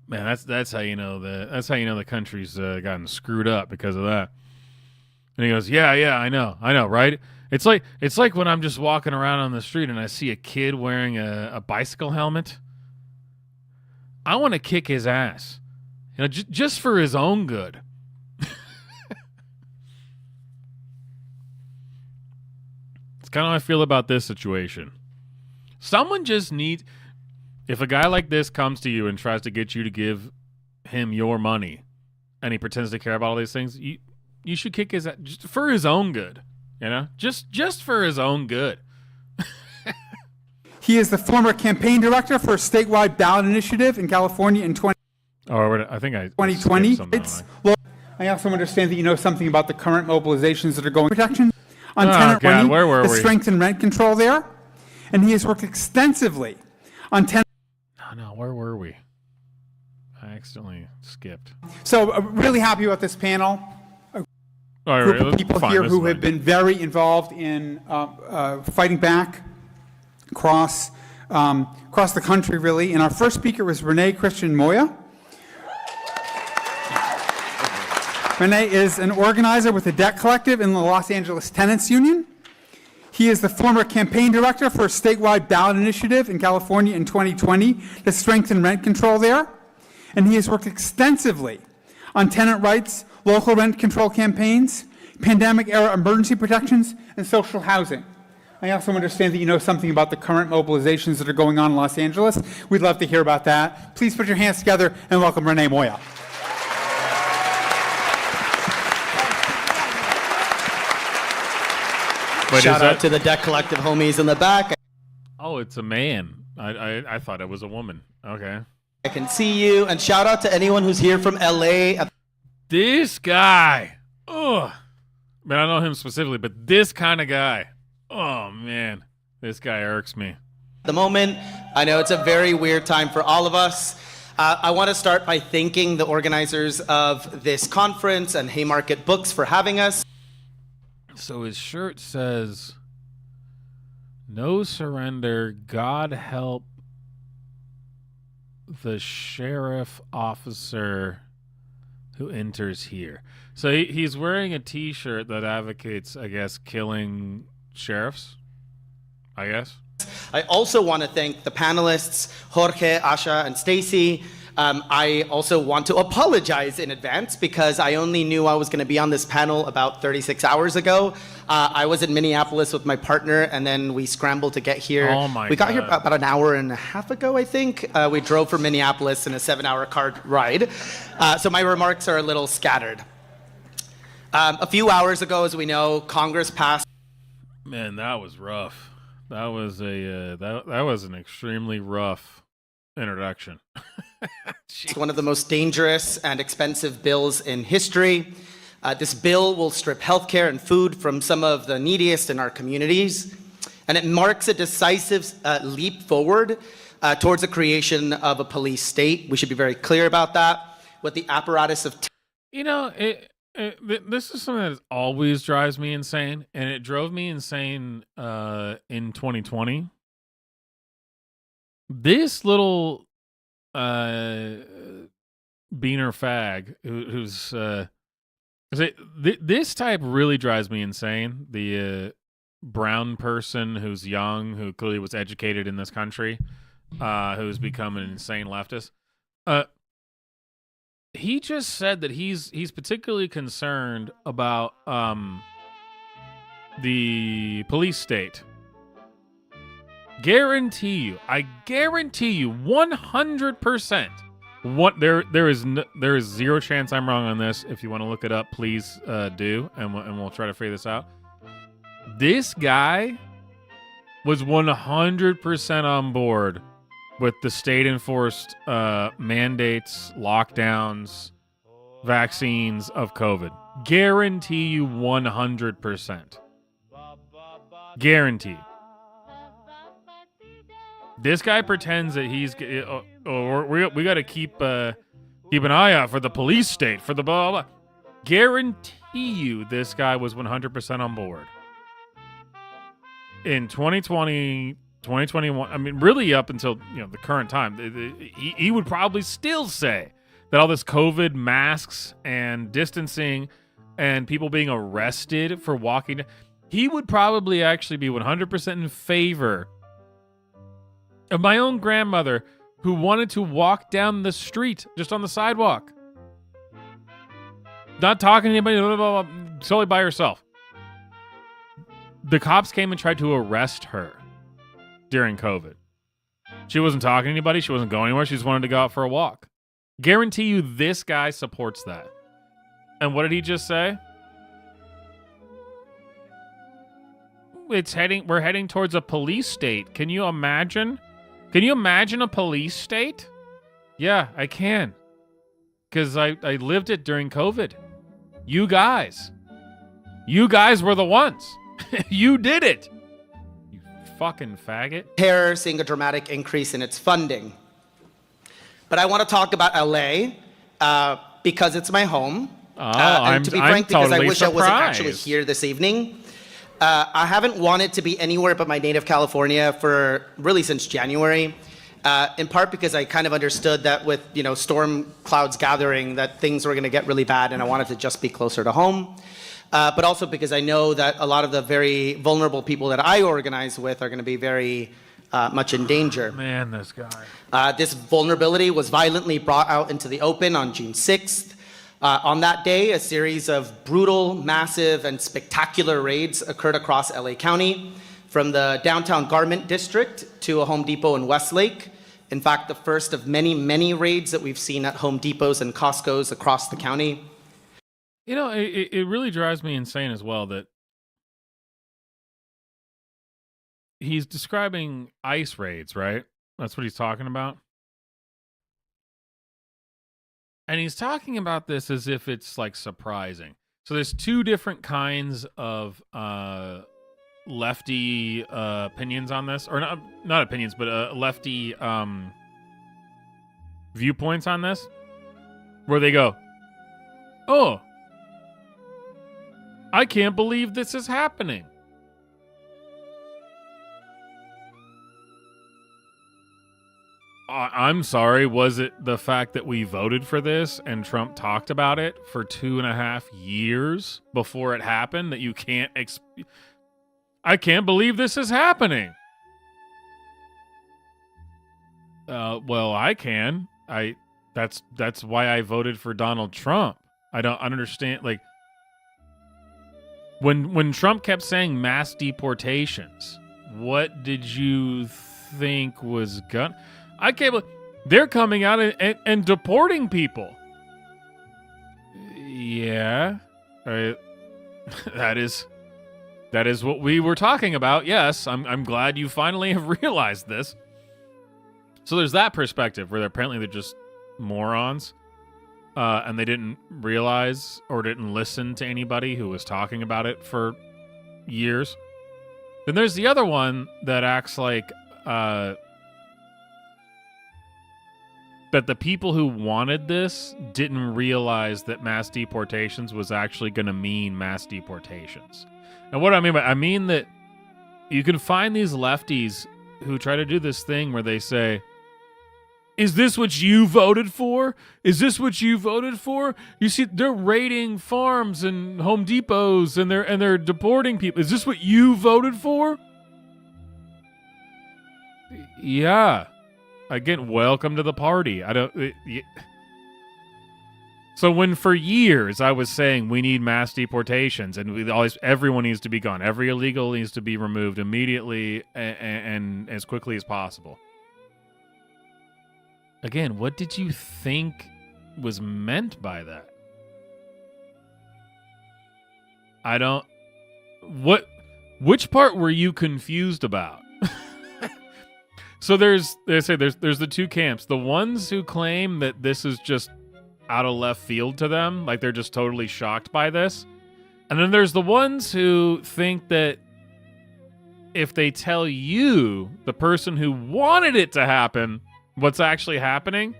man, that's how you know the country's gotten screwed up because of that. And he goes, yeah, I know, right? It's like when I'm just walking around on the street and I see a kid wearing a bicycle helmet. I want to kick his ass, just for his own good. It's kind of how I feel about this situation. Someone just needs. If a guy like this comes to you and tries to get you to give him your money, and he pretends to care about all these things, you should kick his ass just for his own good. Just for his own good. He is the former campaign director for a statewide ballot initiative in California in 2020. I also understand that you know something about the current mobilizations that are going protection on tenant money, where were the we? strength and rent control there, and he has worked extensively on tenant. No, where were we? I accidentally skipped. So really happy about this panel. Group of people here who have been very involved in fighting back across the country, really. And our first speaker was Renee Christian Moya. Renee is an organizer with the Debt Collective in the Los Angeles Tenants Union. He is the former campaign director for a statewide ballot initiative in California in 2020 to strengthen rent control there. And he has worked extensively on tenant rights, local rent control campaigns, pandemic-era emergency protections, and social housing. I also understand that you know something about the current mobilizations that are going on in Los Angeles. We'd love to hear about that. Please put your hands together and welcome Renee Moya. Shout out to the Deck Collective homies in the back. Oh, it's a man. I thought it was a woman. Okay. I can see you. And shout out to anyone who's here from LA. This guy. Ugh. Man, I don't know him specifically, but this kind of guy. Oh, man. This guy irks me. The moment, I know it's a very weird time for all of us. I want to start by thanking the organizers of this conference and Haymarket Books for having us. So his shirt says, "No surrender, God help the sheriff officer who enters here." So he's wearing a t-shirt that advocates, I guess, killing sheriffs, I guess. I also want to thank the panelists, Jorge, Asha, and Stacy. I also want to apologize in advance because I only knew I was going to be on this panel about 36 hours ago. I was in Minneapolis with my partner, and then we scrambled to get here. Oh my We got here God. about an hour and a half ago, I think. We drove from Minneapolis in a 7-hour car ride. So my remarks are a little scattered. A few hours ago, as we know, Congress passed. Man, that was rough. That was that was an extremely rough introduction. It's one of the most dangerous and expensive bills in history. This bill will strip healthcare and food from some of the neediest in our communities, and it marks a decisive leap forward towards the creation of a police state. We should be very clear about that. With the apparatus of You know, this is something that always drives me insane, and it drove me insane in 2020. This little beaner fag who's this type really drives me insane. The brown person who's young, who clearly was educated in this country, who's become an insane leftist. He just said that he's particularly concerned about the police state. I guarantee you 100%. There is zero chance I'm wrong on this. If you want to look it up, please do, and we'll try to figure this out. This guy was 100% on board with the state-enforced mandates, lockdowns, vaccines of COVID. Guarantee you 100%. Guarantee. This guy pretends that he's... we got to keep an eye out for the police state, for the blah, blah, blah. Guarantee you this guy was 100% on board. In 2020, 2021, I mean, really up until the current time, he would probably still say that all this COVID masks and distancing and people being arrested for walking, he would probably actually be 100% in favor of my own grandmother who wanted to walk down the street, just on the sidewalk. Not talking to anybody, blah, blah, blah, solely by herself. The cops came and tried to arrest her during COVID. She wasn't talking to anybody. She wasn't going anywhere. She just wanted to go out for a walk. Guarantee you this guy supports that. And what did he just say? We're heading towards a police state. Can you imagine? Can you imagine a police state? Yeah, I can. Because I lived it during COVID. You guys were the ones. You did it. You fucking faggot. Terror seeing a dramatic increase in its funding. But I want to talk about LA because it's my home. And to be frank, because I wish I wasn't actually here this evening. I haven't wanted to be anywhere but my native California for really since January. In part because I kind of understood that with storm clouds gathering that things were going to get really bad, and I wanted to just be closer to home. But also because I know that a lot of the very vulnerable people that I organize with are going to be very much in danger. Man, this guy. This vulnerability was violently brought out into the open on June 6th. On that day, a series of brutal, massive, and spectacular raids occurred across LA County, from the downtown garment district to a Home Depot in Westlake. In fact, the first of many, many raids that we've seen at Home Depots and Costco's across the county. You know, it really drives me insane as well that he's describing ICE raids, right? That's what he's talking about. And he's talking about this as if it's like surprising. So there's two different kinds of lefty opinions on this, or not opinions, but lefty viewpoints on this, where they go, "Oh, I can't believe this is happening." I'm sorry, was it the fact that we voted for this and Trump talked about it for 2.5 years before it happened that you can't I can't believe this is happening. Well, I can. That's why I voted for Donald Trump. I don't understand, like, when Trump kept saying mass deportations, what did you think was I can't believe they're coming out and deporting people. Yeah, that is what we were talking about. Yes, I'm glad you finally have realized this. So there's that perspective where they're just morons, and they didn't realize or didn't listen to anybody who was talking about it for years. Then there's the other one that acts like that the people who wanted this didn't realize that mass deportations was actually going to mean mass deportations. And what I mean that you can find these lefties who try to do this thing where they say, "Is this what you voted for? Is this what you voted for? You see, they're raiding farms and Home Depots and they're deporting people. Is this what you voted for?" Yeah. Again, welcome to the party. So when for years I was saying we need mass deportations and everyone needs to be gone, every illegal needs to be removed immediately and as quickly as possible. Again, what did you think was meant by that? Which part were you confused about? So there's the two camps. The ones who claim that this is just out of left field to them, like they're just totally shocked by this. And then there's the ones who think that if they tell you, the person who wanted it to happen, what's actually happening,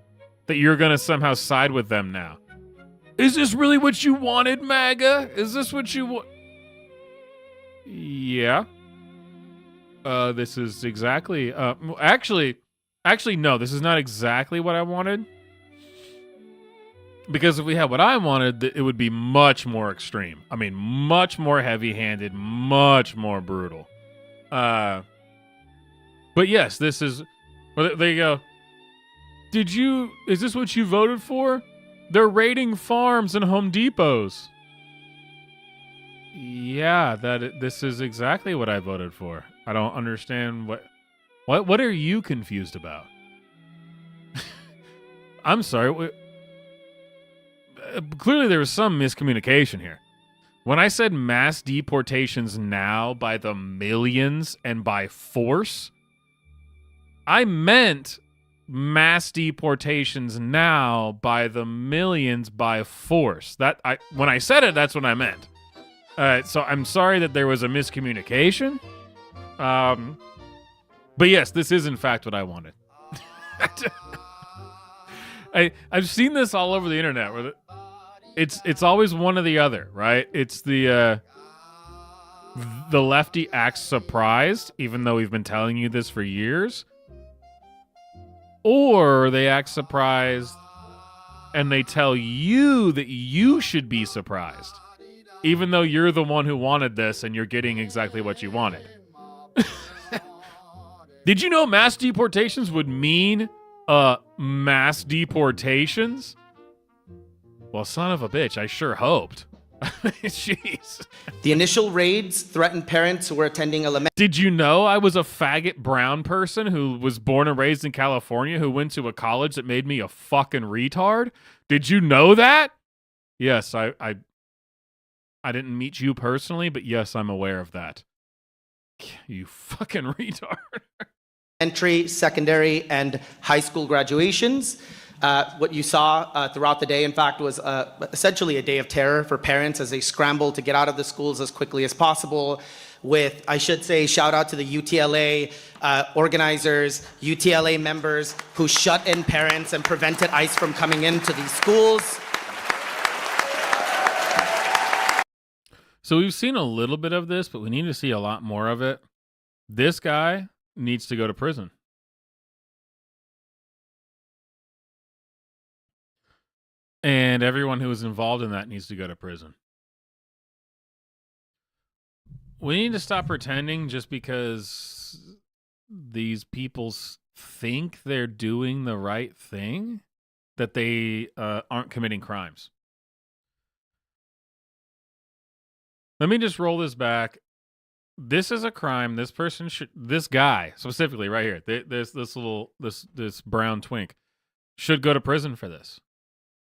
that you're going to somehow side with them now. Is this really what you wanted, MAGA? Is this what you want? Yeah. This is exactly, actually, no, this is not exactly what I wanted. Because if we had what I wanted, it would be much more extreme. I mean, much more heavy-handed, much more brutal. But yes, this is, well, there you go. Is this what you voted for? They're raiding farms and Home Depots. Yeah, this is exactly what I voted for. I don't understand what are you confused about? I'm sorry. Clearly there was some miscommunication here. When I said mass deportations now by the millions and by force, I meant mass deportations now by the millions by force. When I said it, that's what I meant. So I'm sorry that there was a miscommunication. But yes, this is in fact what I wanted. I've seen this all over the internet where it's always one or the other, right? It's the lefty acts surprised, even though we've been telling you this for years, or they act surprised and they tell you that you should be surprised, even though you're the one who wanted this and you're getting exactly what you wanted. Did you know mass deportations would mean mass deportations? Well, son of a bitch, I sure hoped. Jeez. The initial raids threatened parents who were attending elementary. Did you know I was a faggot brown person who was born and raised in California who went to a college that made me a fucking retard? Did you know that? Yes, I didn't meet you personally, but yes, I'm aware of that. You fucking retard. Elementary, secondary, and high school graduations. What you saw throughout the day, in fact, was essentially a day of terror for parents as they scrambled to get out of the schools as quickly as possible. With, I should say, shout out to the UTLA organizers, UTLA members who shut in parents and prevented ICE from coming into these schools. So we've seen a little bit of this, but we need to see a lot more of it. This guy needs to go to prison. And everyone who was involved in that needs to go to prison. We need to stop pretending just because these people think they're doing the right thing, that they aren't committing crimes. Let me just roll this back. This is a crime. This person should, this guy specifically right here, this brown twink should go to prison for this.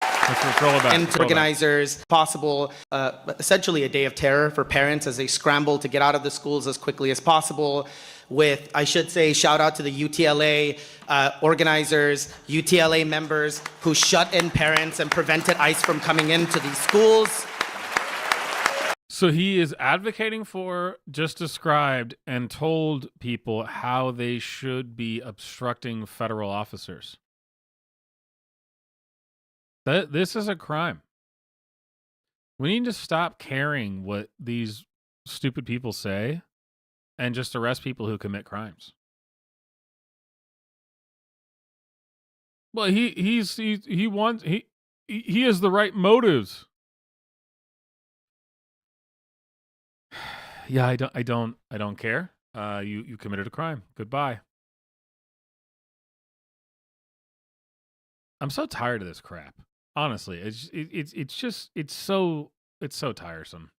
Let's roll it back. And organizers, possible, essentially a day of terror for parents as they scramble to get out of the schools as quickly as possible. With, I should say, shout out to the UTLA organizers, UTLA members who shut in parents and prevented ICE from coming into these schools. So he is advocating for, just described, and told people how they should be obstructing federal officers. This is a crime. We need to stop caring what these stupid people say and just arrest people who commit crimes. Well, he has the right motives. Yeah, I don't care. You committed a crime. Goodbye. I'm so tired of this crap. Honestly, it's so tiresome.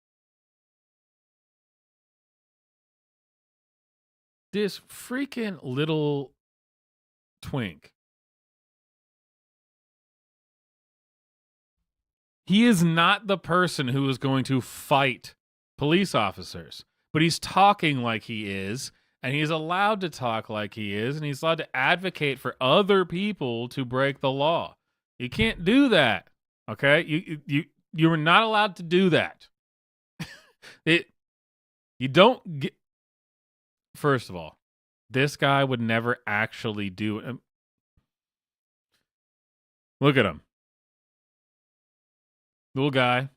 This freaking little twink. He is not the person who is going to fight police officers, but he's talking like he is, and he's allowed to talk like he is, and he's allowed to advocate for other people to break the law. You can't do that, okay? You are not allowed to do that. You don't get. First of all, this guy would never actually do it. Look at him, little guy.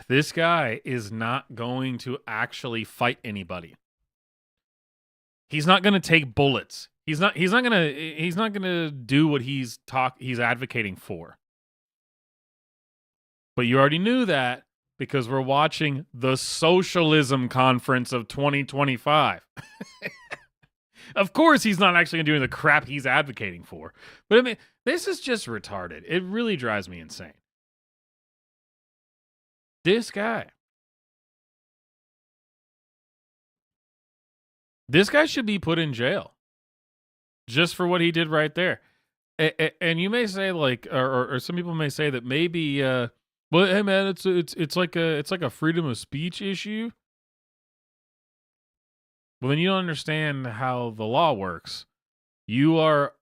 This guy is not going to actually fight anybody. He's not going to take bullets. He's not going to do what he's advocating for. But you already knew that because we're watching the Socialism conference of 2025. Of course he's not actually doing the crap he's advocating for. But I mean, this is just retarded. It really drives me insane. This guy should be put in jail just for what he did right there. And you may say, like, or some people may say that maybe, well, hey man, it's like a freedom of speech issue. Well, then you don't understand how the law works. You are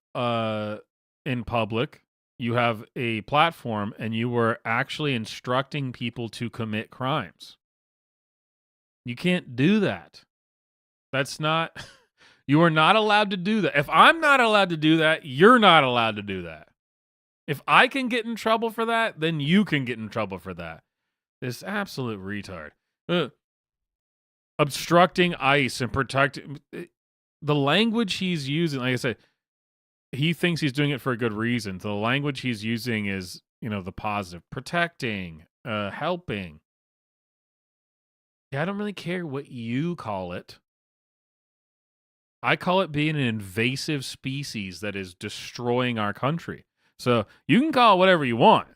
in public. You have a platform, and you were actually instructing people to commit crimes. You can't do that. That's not, you are not allowed to do that. If I'm not allowed to do that, you're not allowed to do that. If I can get in trouble for that, then you can get in trouble for that. This absolute retard. Obstructing ICE and protecting, the language he's using, like I said, he thinks he's doing it for a good reason. So the language he's using is, the positive. Protecting, helping. Yeah, I don't really care what you call it. I call it being an invasive species that is destroying our country. So you can call it whatever you want.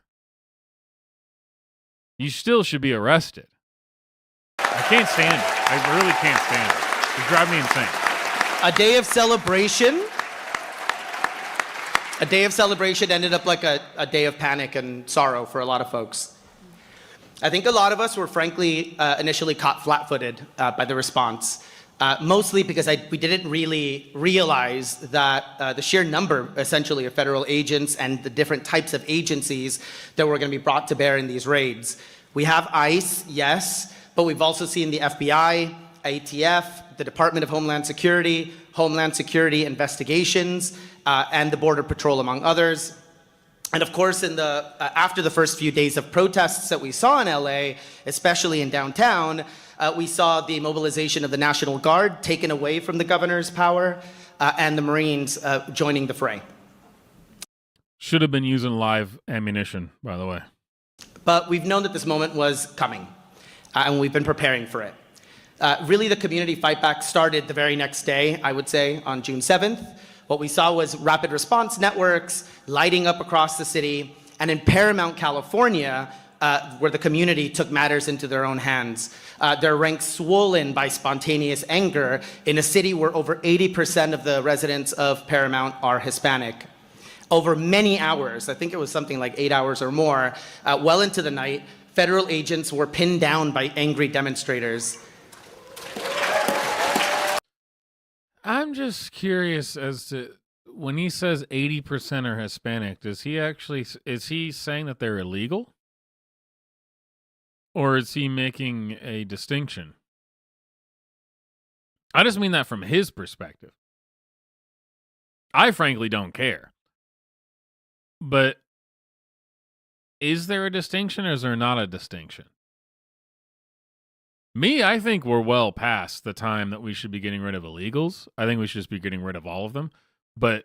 You still should be arrested. I can't stand it. I really can't stand it. It drives me insane. A day of celebration. A day of celebration ended up like a day of panic and sorrow for a lot of folks. I think a lot of us were frankly initially caught flat-footed by the response, mostly because we didn't really realize that the sheer number, essentially, of federal agents and the different types of agencies that were going to be brought to bear in these raids. We have ICE, yes, but we've also seen the FBI, ATF, the Department of Homeland Security Investigations, and the Border Patrol, among others. And of course, after the first few days of protests that we saw in LA, especially in downtown, we saw the mobilization of the National Guard taken away from the governor's power, and the Marines joining the fray. Should have been using live ammunition, by the way. But we've known that this moment was coming, and we've been preparing for it. Really, the community fight back started the very next day, I would say, on June 7th. What we saw was rapid response networks lighting up across the city, and in Paramount, California, where the community took matters into their own hands. Their ranks swollen by spontaneous anger in a city where over 80% of the residents of Paramount are Hispanic. Over many hours, I think it was something like 8 hours or more, well into the night, federal agents were pinned down by angry demonstrators. I'm just curious as to when he says 80% are Hispanic, is he saying that they're illegal? Or is he making a distinction? I just mean that from his perspective. I frankly don't care. But is there a distinction or is there not a distinction? Me, I think we're well past the time that we should be getting rid of illegals. I think we should just be getting rid of all of them. But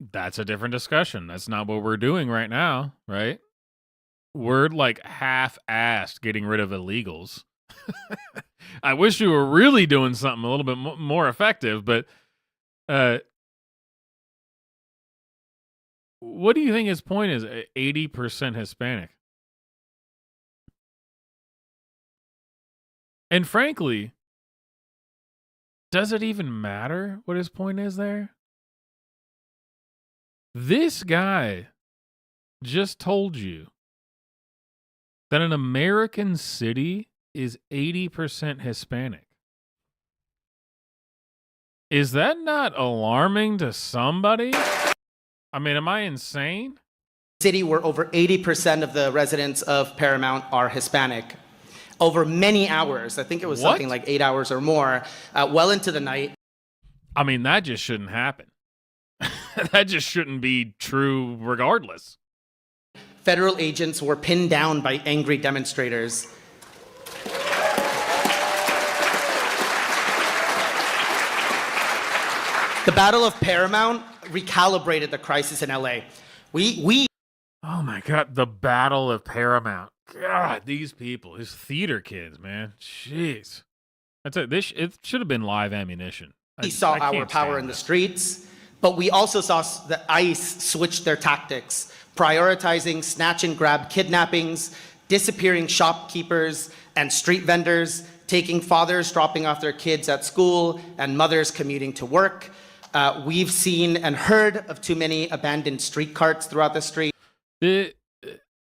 that's a different discussion. That's not what we're doing right now, right? We're like half-assed getting rid of illegals. I wish we were really doing something a little bit more effective, but what do you think his point is? 80% Hispanic. And frankly, does it even matter what his point is there? This guy just told you that an American city is 80% Hispanic. Is that not alarming to somebody? I mean, am I insane? City where over 80% of the residents of Paramount are Hispanic. Over many hours, I think it was something like 8 hours or more, well into the night. I mean, that just shouldn't happen. That just shouldn't be true regardless. Federal agents were pinned down by angry demonstrators. The Battle of Paramount recalibrated the crisis in LA. Oh my God, the Battle of Paramount. God, these people, these theater kids, man. Jeez. That's it. It should have been live ammunition. We saw our power in the streets, but we also saw the ICE switch their tactics, prioritizing snatch and grab kidnappings, disappearing shopkeepers and street vendors, taking fathers dropping off their kids at school and mothers commuting to work. We've seen and heard of too many abandoned street carts throughout the street.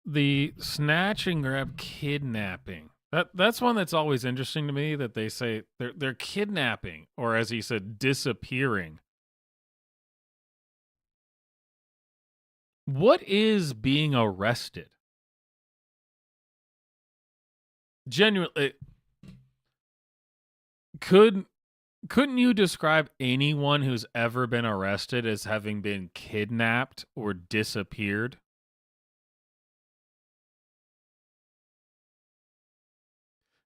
The snatch and grab kidnapping. That's one that's always interesting to me, that they say they're kidnapping, or as he said, disappearing. What is being arrested? Genuinely, couldn't you describe anyone who's ever been arrested as having been kidnapped or disappeared?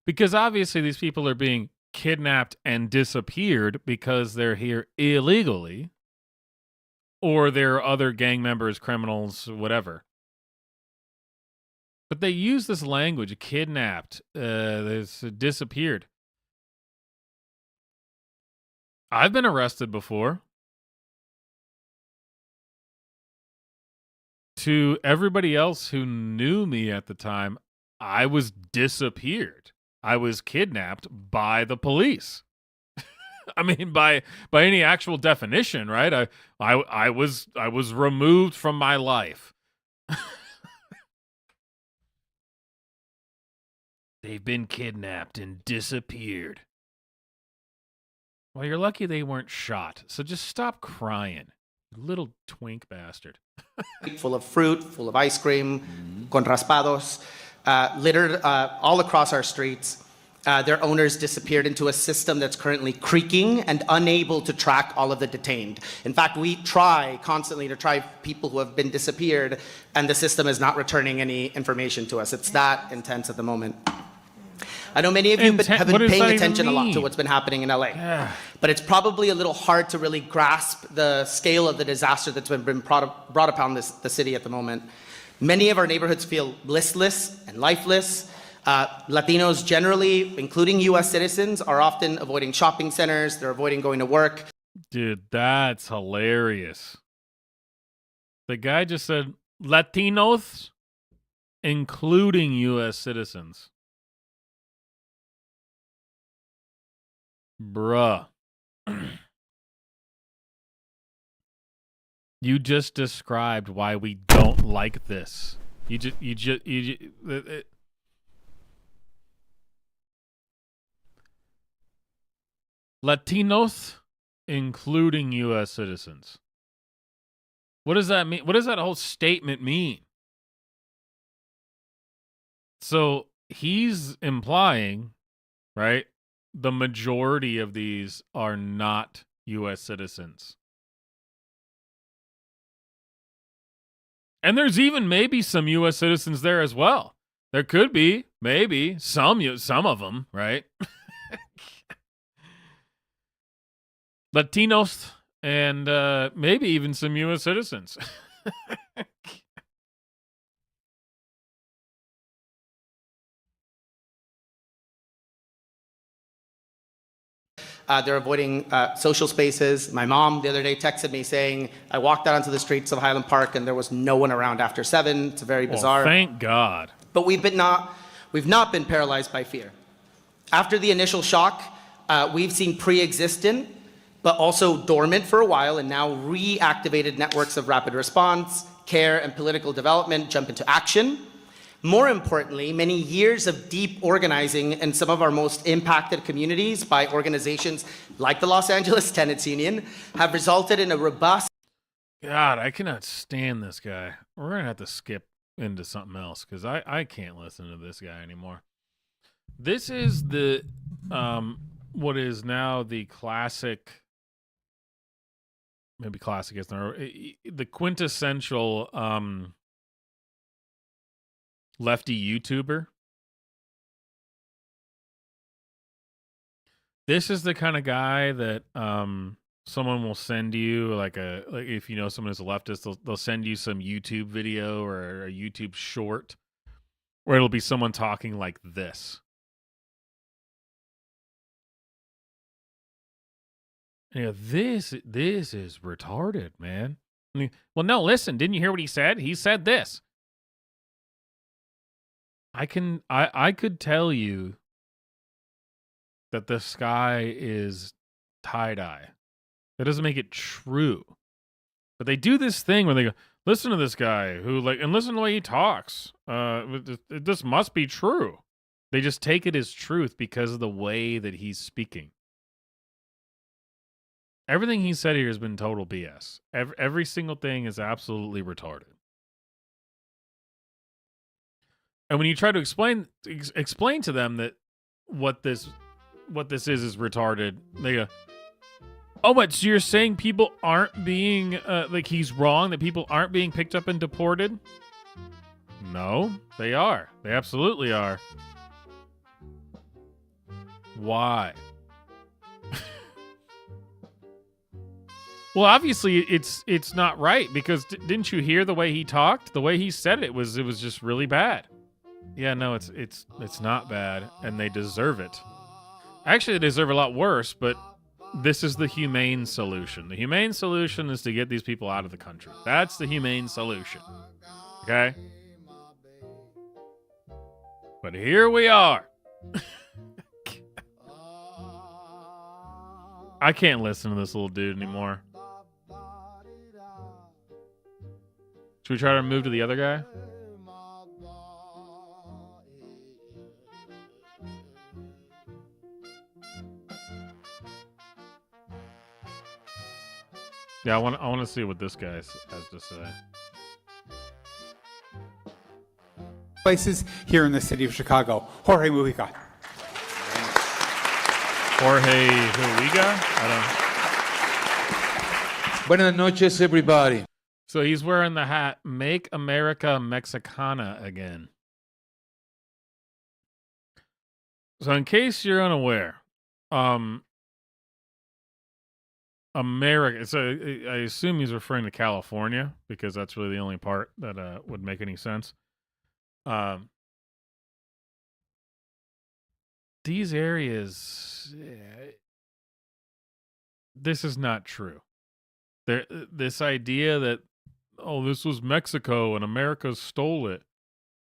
Because obviously these people are being kidnapped and disappeared because they're here illegally, or they're other gang members, criminals, whatever. But they use this language, kidnapped, disappeared. I've been arrested before. to everybody else who knew me at the time, I was disappeared. I was kidnapped by the police. I mean, by any actual definition, right? I was removed from my life. They've been kidnapped and disappeared. Well, you're lucky they weren't shot. So just stop crying, you little twink bastard. Full of fruit, full of ice cream, con raspados, littered all across our streets. Their owners disappeared into a system that's currently creaking and unable to track all of the detained. In fact, we try constantly to try people who have been disappeared, and the system is not returning any information to us. It's that intense at the moment. I know many of you have been paying attention a lot to what's been happening in LA, but it's probably a little hard to really grasp the scale of the disaster that's been brought upon the city at the moment. Many of our neighborhoods feel listless and lifeless. Latinos generally, including U.S. citizens, are often avoiding shopping centers. They're avoiding going to work. Dude, that's hilarious. The guy just said Latinos, including U.S. citizens. Bruh. You just described why we don't like this. Latinos, including U.S. citizens. What does that mean? What does that whole statement mean? So he's implying, right, the majority of these are not U.S. citizens. And there's even maybe some U.S. citizens there as well. There could be, maybe, some of them, right? Latinos and maybe even some U.S. citizens. They're avoiding social spaces. My mom the other day texted me saying, I walked out onto the streets of Highland Park and there was no one around after 7. It's very bizarre. Thank God. But we've not been paralyzed by fear. After the initial shock, we've seen pre-existent, but also dormant for a while, and now reactivated networks of rapid response, care, and political development jump into action. More importantly, many years of deep organizing in some of our most impacted communities by organizations like the Los Angeles Tenants Union have resulted in a robust... God, I cannot stand this guy. We're going to have to skip into something else because I can't listen to this guy anymore. This is the, what is now the classic, maybe classic is not, the quintessential, lefty YouTuber. This is the kind of guy that someone will send you, like if you know someone who's a leftist, they'll send you some YouTube video or a YouTube short where it'll be someone talking like this. Yeah, this is retarded, man. I mean, well, no, listen, didn't you hear what he said? He said this. I could tell you that the sky is tie-dye. That doesn't make it true. But they do this thing where they go, listen to this guy who and listen to the way he talks. This must be true. They just take it as truth because of the way that he's speaking. Everything he said here has been total BS. Every single thing is absolutely retarded. And when you try to explain to them that what this is retarded, they go, "Oh, but so you're saying people aren't being he's wrong, that people aren't being picked up and deported?" No, they are. They absolutely are. Why? Well, obviously it's not right because didn't you hear the way he talked? The way he said it was just really bad. Yeah, no, it's not bad, and they deserve it. Actually, they deserve a lot worse, but this is the humane solution. The humane solution is to get these people out of the country. That's the humane solution. Okay? But here we are. I can't listen to this little dude anymore. Should we try to move to the other guy? Yeah, I want to see what this guy has to say. Places here in the city of Chicago. Jorge Mujica. Jorge Mujica? Buenas noches, everybody. So he's wearing the hat, Make America Mexicana Again. So in case you're unaware, America, so I assume he's referring to California because that's really the only part that would make any sense. These areas, this is not true. This idea that, oh, this was Mexico and America stole it,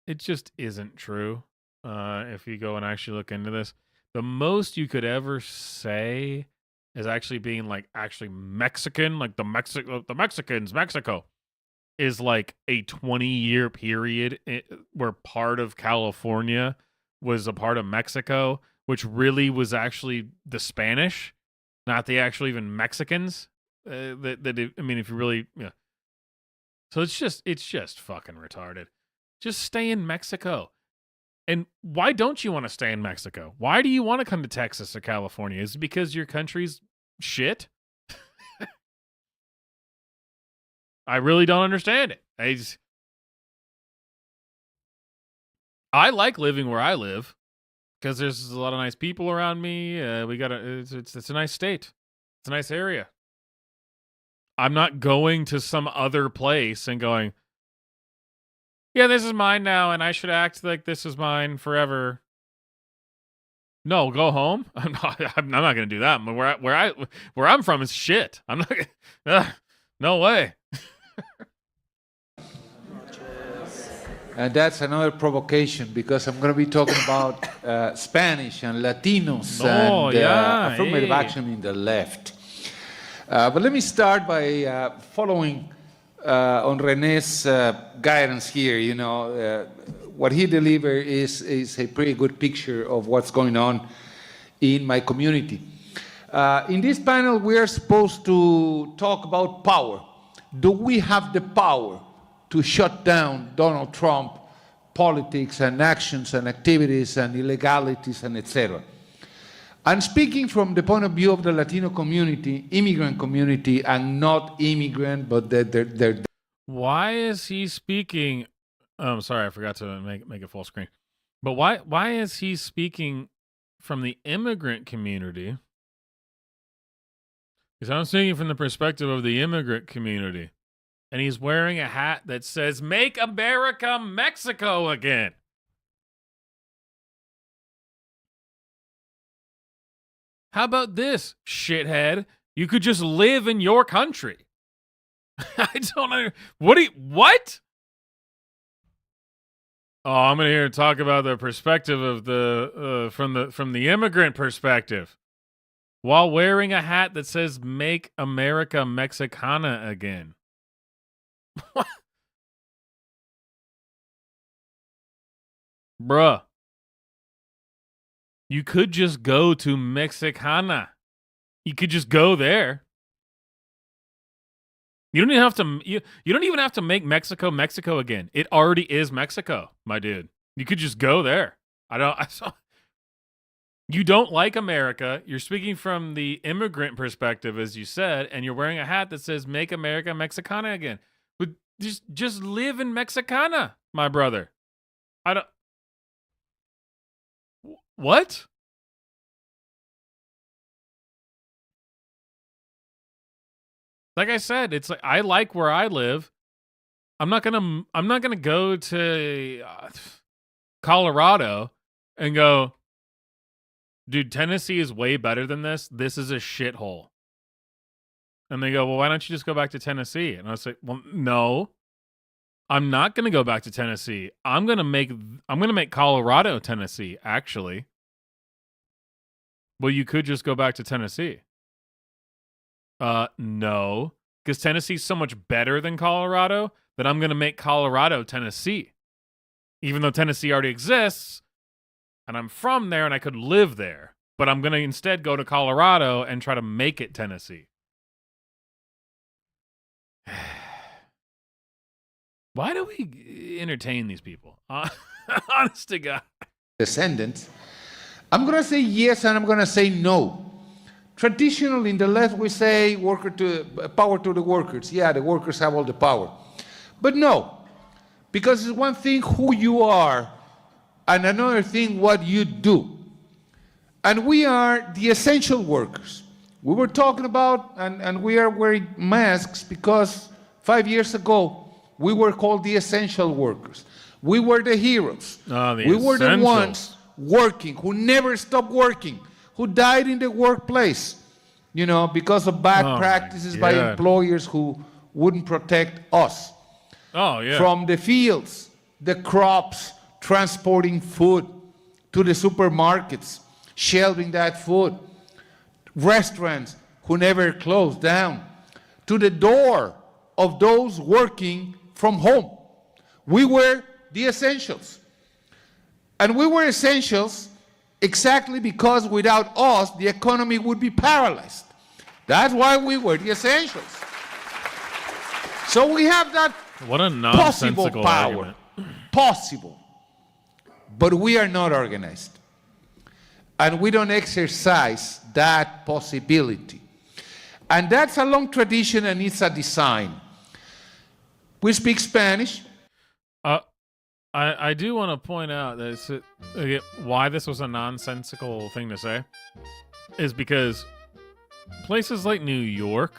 it just isn't true. If you go and actually look into this, the most you could ever say is actually being like actually Mexican, like the Mexicans, Mexico is like a 20-year period where part of California was a part of Mexico, which really was actually the Spanish, not the actual even Mexicans. I mean, if you really, yeah. So it's just fucking retarded. Just stay in Mexico. And why don't you want to stay in Mexico? Why do you want to come to Texas or California? Is it because your country's shit? I really don't understand it. I like living where I live because there's a lot of nice people around me. It's a nice state. It's a nice area. I'm not going to some other place and going, yeah, this is mine now, and I should act like this is mine forever. No, go home. I'm not going to do that. Where I'm from is shit. I'm not. No way. And that's another provocation because I'm going to be talking about Spanish and Latinos and affirmative action in the left. But let me start by following on René's guidance here. You know, what he delivered is a pretty good picture of what's going on in my community. In this panel, we are supposed to talk about power. Do we have the power to shut down Donald Trump politics and actions and activities and illegalities and etc.? I'm speaking from the point of view of the Latino community, immigrant community, and not immigrant, but they're Why is he speaking? Sorry, I forgot to make it full screen. But why is he speaking from the immigrant community? Because I'm speaking from the perspective of the immigrant community. And he's wearing a hat that says, Make America Mexico Again. How about this, shithead? You could just live in your country. I don't know. What? Oh, I'm going to hear talk about the perspective of from the immigrant perspective, while wearing a hat that says "Make America Mexicana Again." What? Bruh. You could just go to Mexicana. You could just go there. You don't even have to. You don't even have to make Mexico Mexico again. It already is Mexico, my dude. You could just go there. You don't like America. You're speaking from the immigrant perspective, as you said, and you're wearing a hat that says "Make America Mexicana Again." But just live in Mexicana, my brother. I don't. What? Like I said, it's like I like where I live. I'm not gonna go to Colorado and go, dude, Tennessee is way better than this. This is a shithole. And they go, well, why don't you just go back to Tennessee? And I say, well, no, I'm not going to go back to Tennessee. I'm going to make Colorado Tennessee, actually. Well, you could just go back to Tennessee. No, because Tennessee's so much better than Colorado that I'm going to make Colorado Tennessee. Even though Tennessee already exists, and I'm from there and I could live there. But I'm going to instead go to Colorado and try to make it Tennessee. Why do we entertain these people? Honest to God. Descendants. I'm going to say yes and I'm going to say no. Traditionally, in the left, we say power to the workers. Yeah, the workers have all the power. But no, because it's one thing who you are and another thing what you do. And we are the essential workers. We were talking about, and we are wearing masks because 5 years ago, we were called the essential workers. We were the heroes. We were the ones working, who never stopped working, who died in the workplace, because of bad practices by employers who wouldn't protect us. Oh, yeah. From the fields, the crops, transporting food to the supermarkets, shelving that food, restaurants who never closed down, to the door of those working from home. We were the essentials. And we were essentials exactly because without us, the economy would be paralyzed. That's why we were the essentials. So we have that what a possible nonsensical power. argument. Possible. But we are not organized. And we don't exercise that possibility. And that's a long tradition and it's a design. We speak Spanish. I do want to point out that why this was a nonsensical thing to say is because places like New York,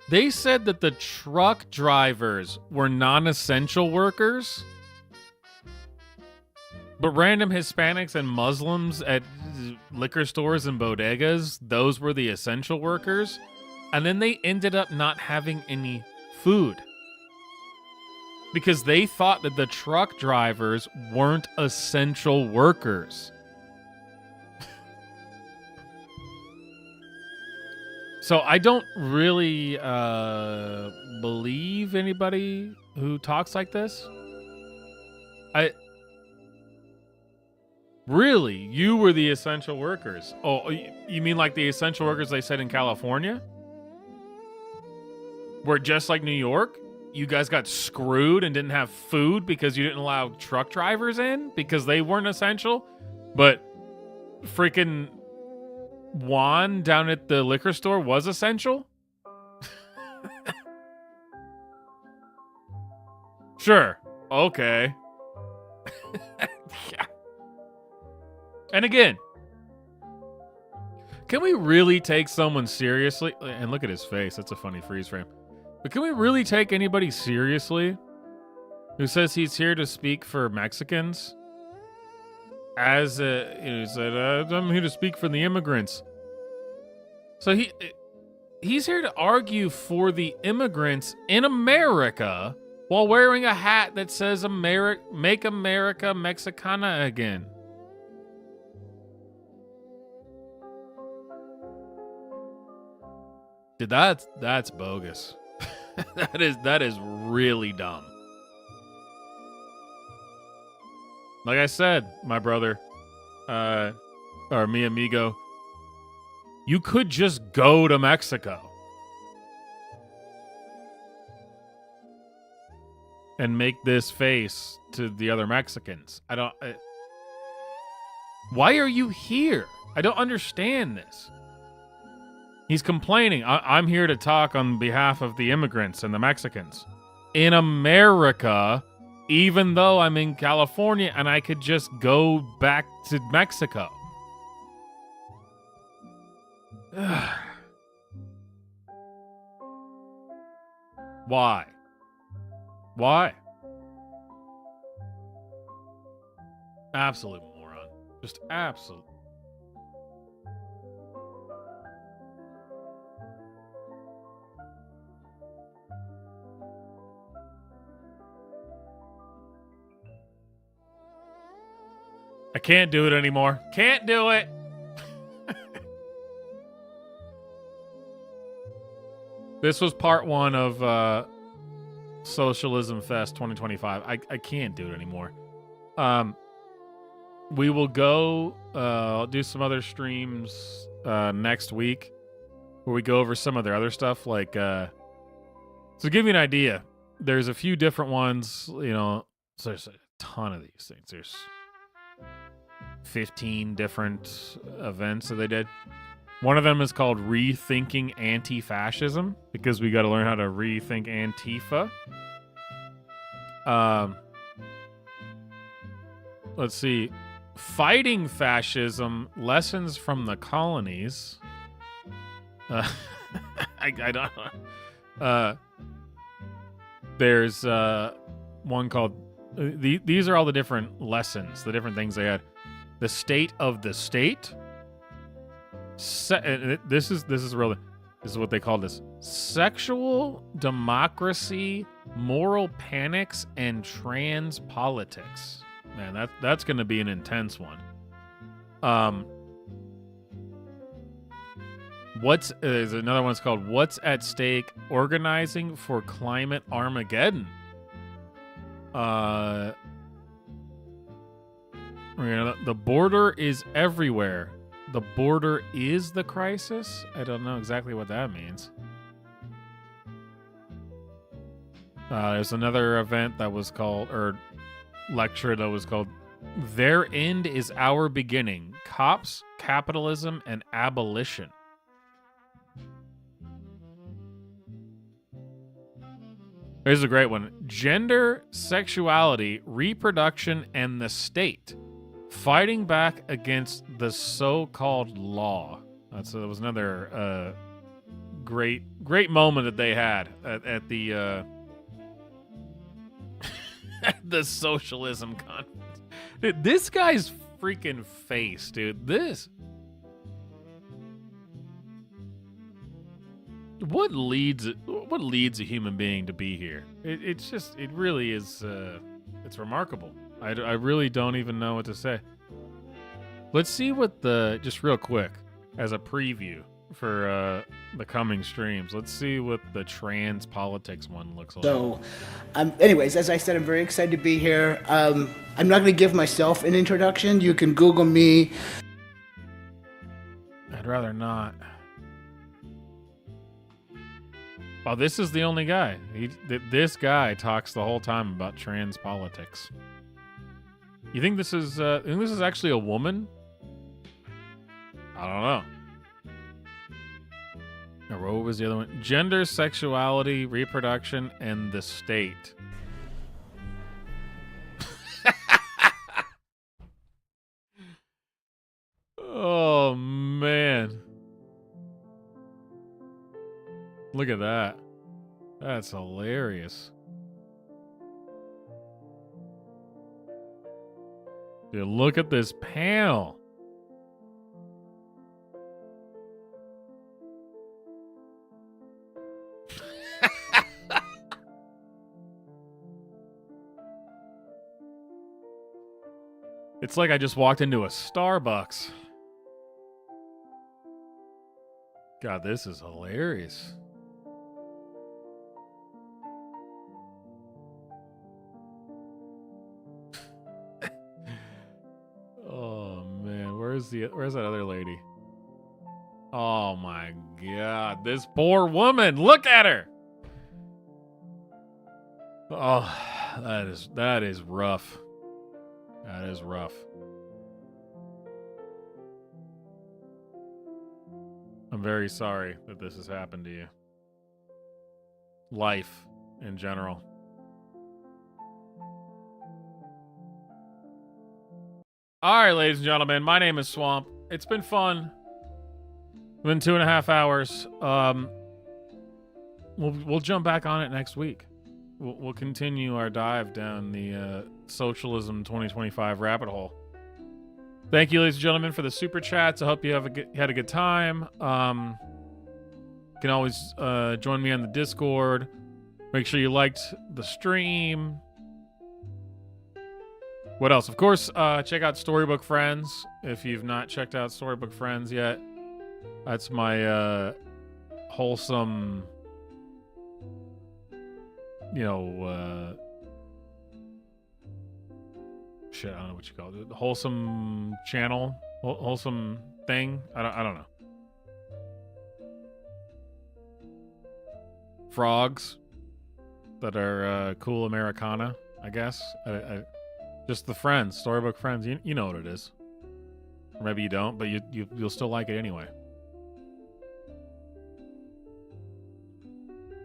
they said that the truck drivers were non-essential workers, but random Hispanics and Muslims at liquor stores and bodegas, those were the essential workers. And then they ended up not having any food because they thought that the truck drivers weren't essential workers. So I don't really believe anybody who talks like this. Really, you were the essential workers. Oh, you mean like the essential workers they said in California? Where just like New York, you guys got screwed and didn't have food because you didn't allow truck drivers in because they weren't essential. But freaking Juan down at the liquor store was essential? Sure. Okay. Yeah. And again, can we really take someone seriously? And look at his face. That's a funny freeze frame. But can we really take anybody seriously who says he's here to speak for Mexicans? He said, I'm here to speak for the immigrants. So he's here to argue for the immigrants in America while wearing a hat that says Make America Mexicana again. Dude, that's bogus. that is really dumb. Like I said, my brother, or mi amigo, you could just go to Mexico and make this face to the other Mexicans. Why are you here? I don't understand this. He's complaining. I'm here to talk on behalf of the immigrants and the Mexicans in America, even though I'm in California and I could just go back to Mexico. Why? Absolute moron. Just absolute. I can't do it anymore. Can't do it. This was part 1 of Socialism Fest 2025. I can't do it anymore. We will go do some other streams next week where we go over some of their other stuff. Like, so to give you an idea, there's a few different ones. You know, so there's a ton of these things. There's 15 different events that they did. One of them is called Rethinking Anti-Fascism, because we got to learn how to rethink Antifa. Let's see. Fighting Fascism, Lessons from the Colonies. I don't know. There's one called... these are all the different lessons, the different things they had. The State of the State. This is real. This is what they call this: sexual democracy, moral panics, and trans politics. Man, that's going to be an intense one. There's another one's called "What's at Stake: Organizing for Climate Armageddon." The border is everywhere. The border is the crisis? I don't know exactly what that means. There's another event that was called, or lecture that was called, Their End is Our Beginning: Cops, Capitalism, and Abolition. Here's a great one. Gender, Sexuality, Reproduction, and the State. Fighting back against the so-called law. That was another great moment that they had at the at the Socialism conference. Dude, this guy's freaking face, dude. What leads a human being to be here? It really is. It's remarkable. I really don't even know what to say. Let's see what just real quick, as a preview for the coming streams, let's see what the trans politics one looks like. So, anyways, as I said, I'm very excited to be here. I'm not going to give myself an introduction. You can Google me. I'd rather not. Oh, this is the only guy. This guy talks the whole time about trans politics. You think this is actually a woman? I don't know. Or what was the other one? Gender, Sexuality, Reproduction, and the State. Oh, man. Look at that. That's hilarious. Dude, look at this panel. It's like I just walked into a Starbucks. God, this is hilarious. Oh man, where's that other lady? Oh my God, this poor woman! Look at her. Oh, that is rough. That is rough. I'm very sorry that this has happened to you. Life in general. All right, ladies and gentlemen, my name is Swamp. It's been fun. It's been 2.5 hours. We'll jump back on it next week. We'll continue our dive down the Socialism 2025 rabbit hole. Thank you, ladies and gentlemen, for the super chats. I hope you had a good time. You can always join me on the Discord. Make sure you liked the stream. What else? Of course, check out Storybook Friends if you've not checked out Storybook Friends yet. That's my wholesome, shit, I don't know what you call it. The wholesome channel, wholesome thing. I don't know. Frogs that are cool Americana, I guess. Just the friends, Storybook Friends. You know what it is. Or maybe you don't, but you'll still like it anyway.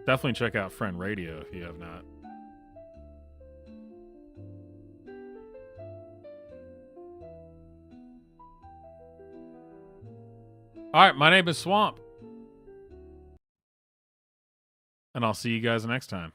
Definitely check out Friend Radio if you have not. All right, my name is Swamp. And I'll see you guys next time.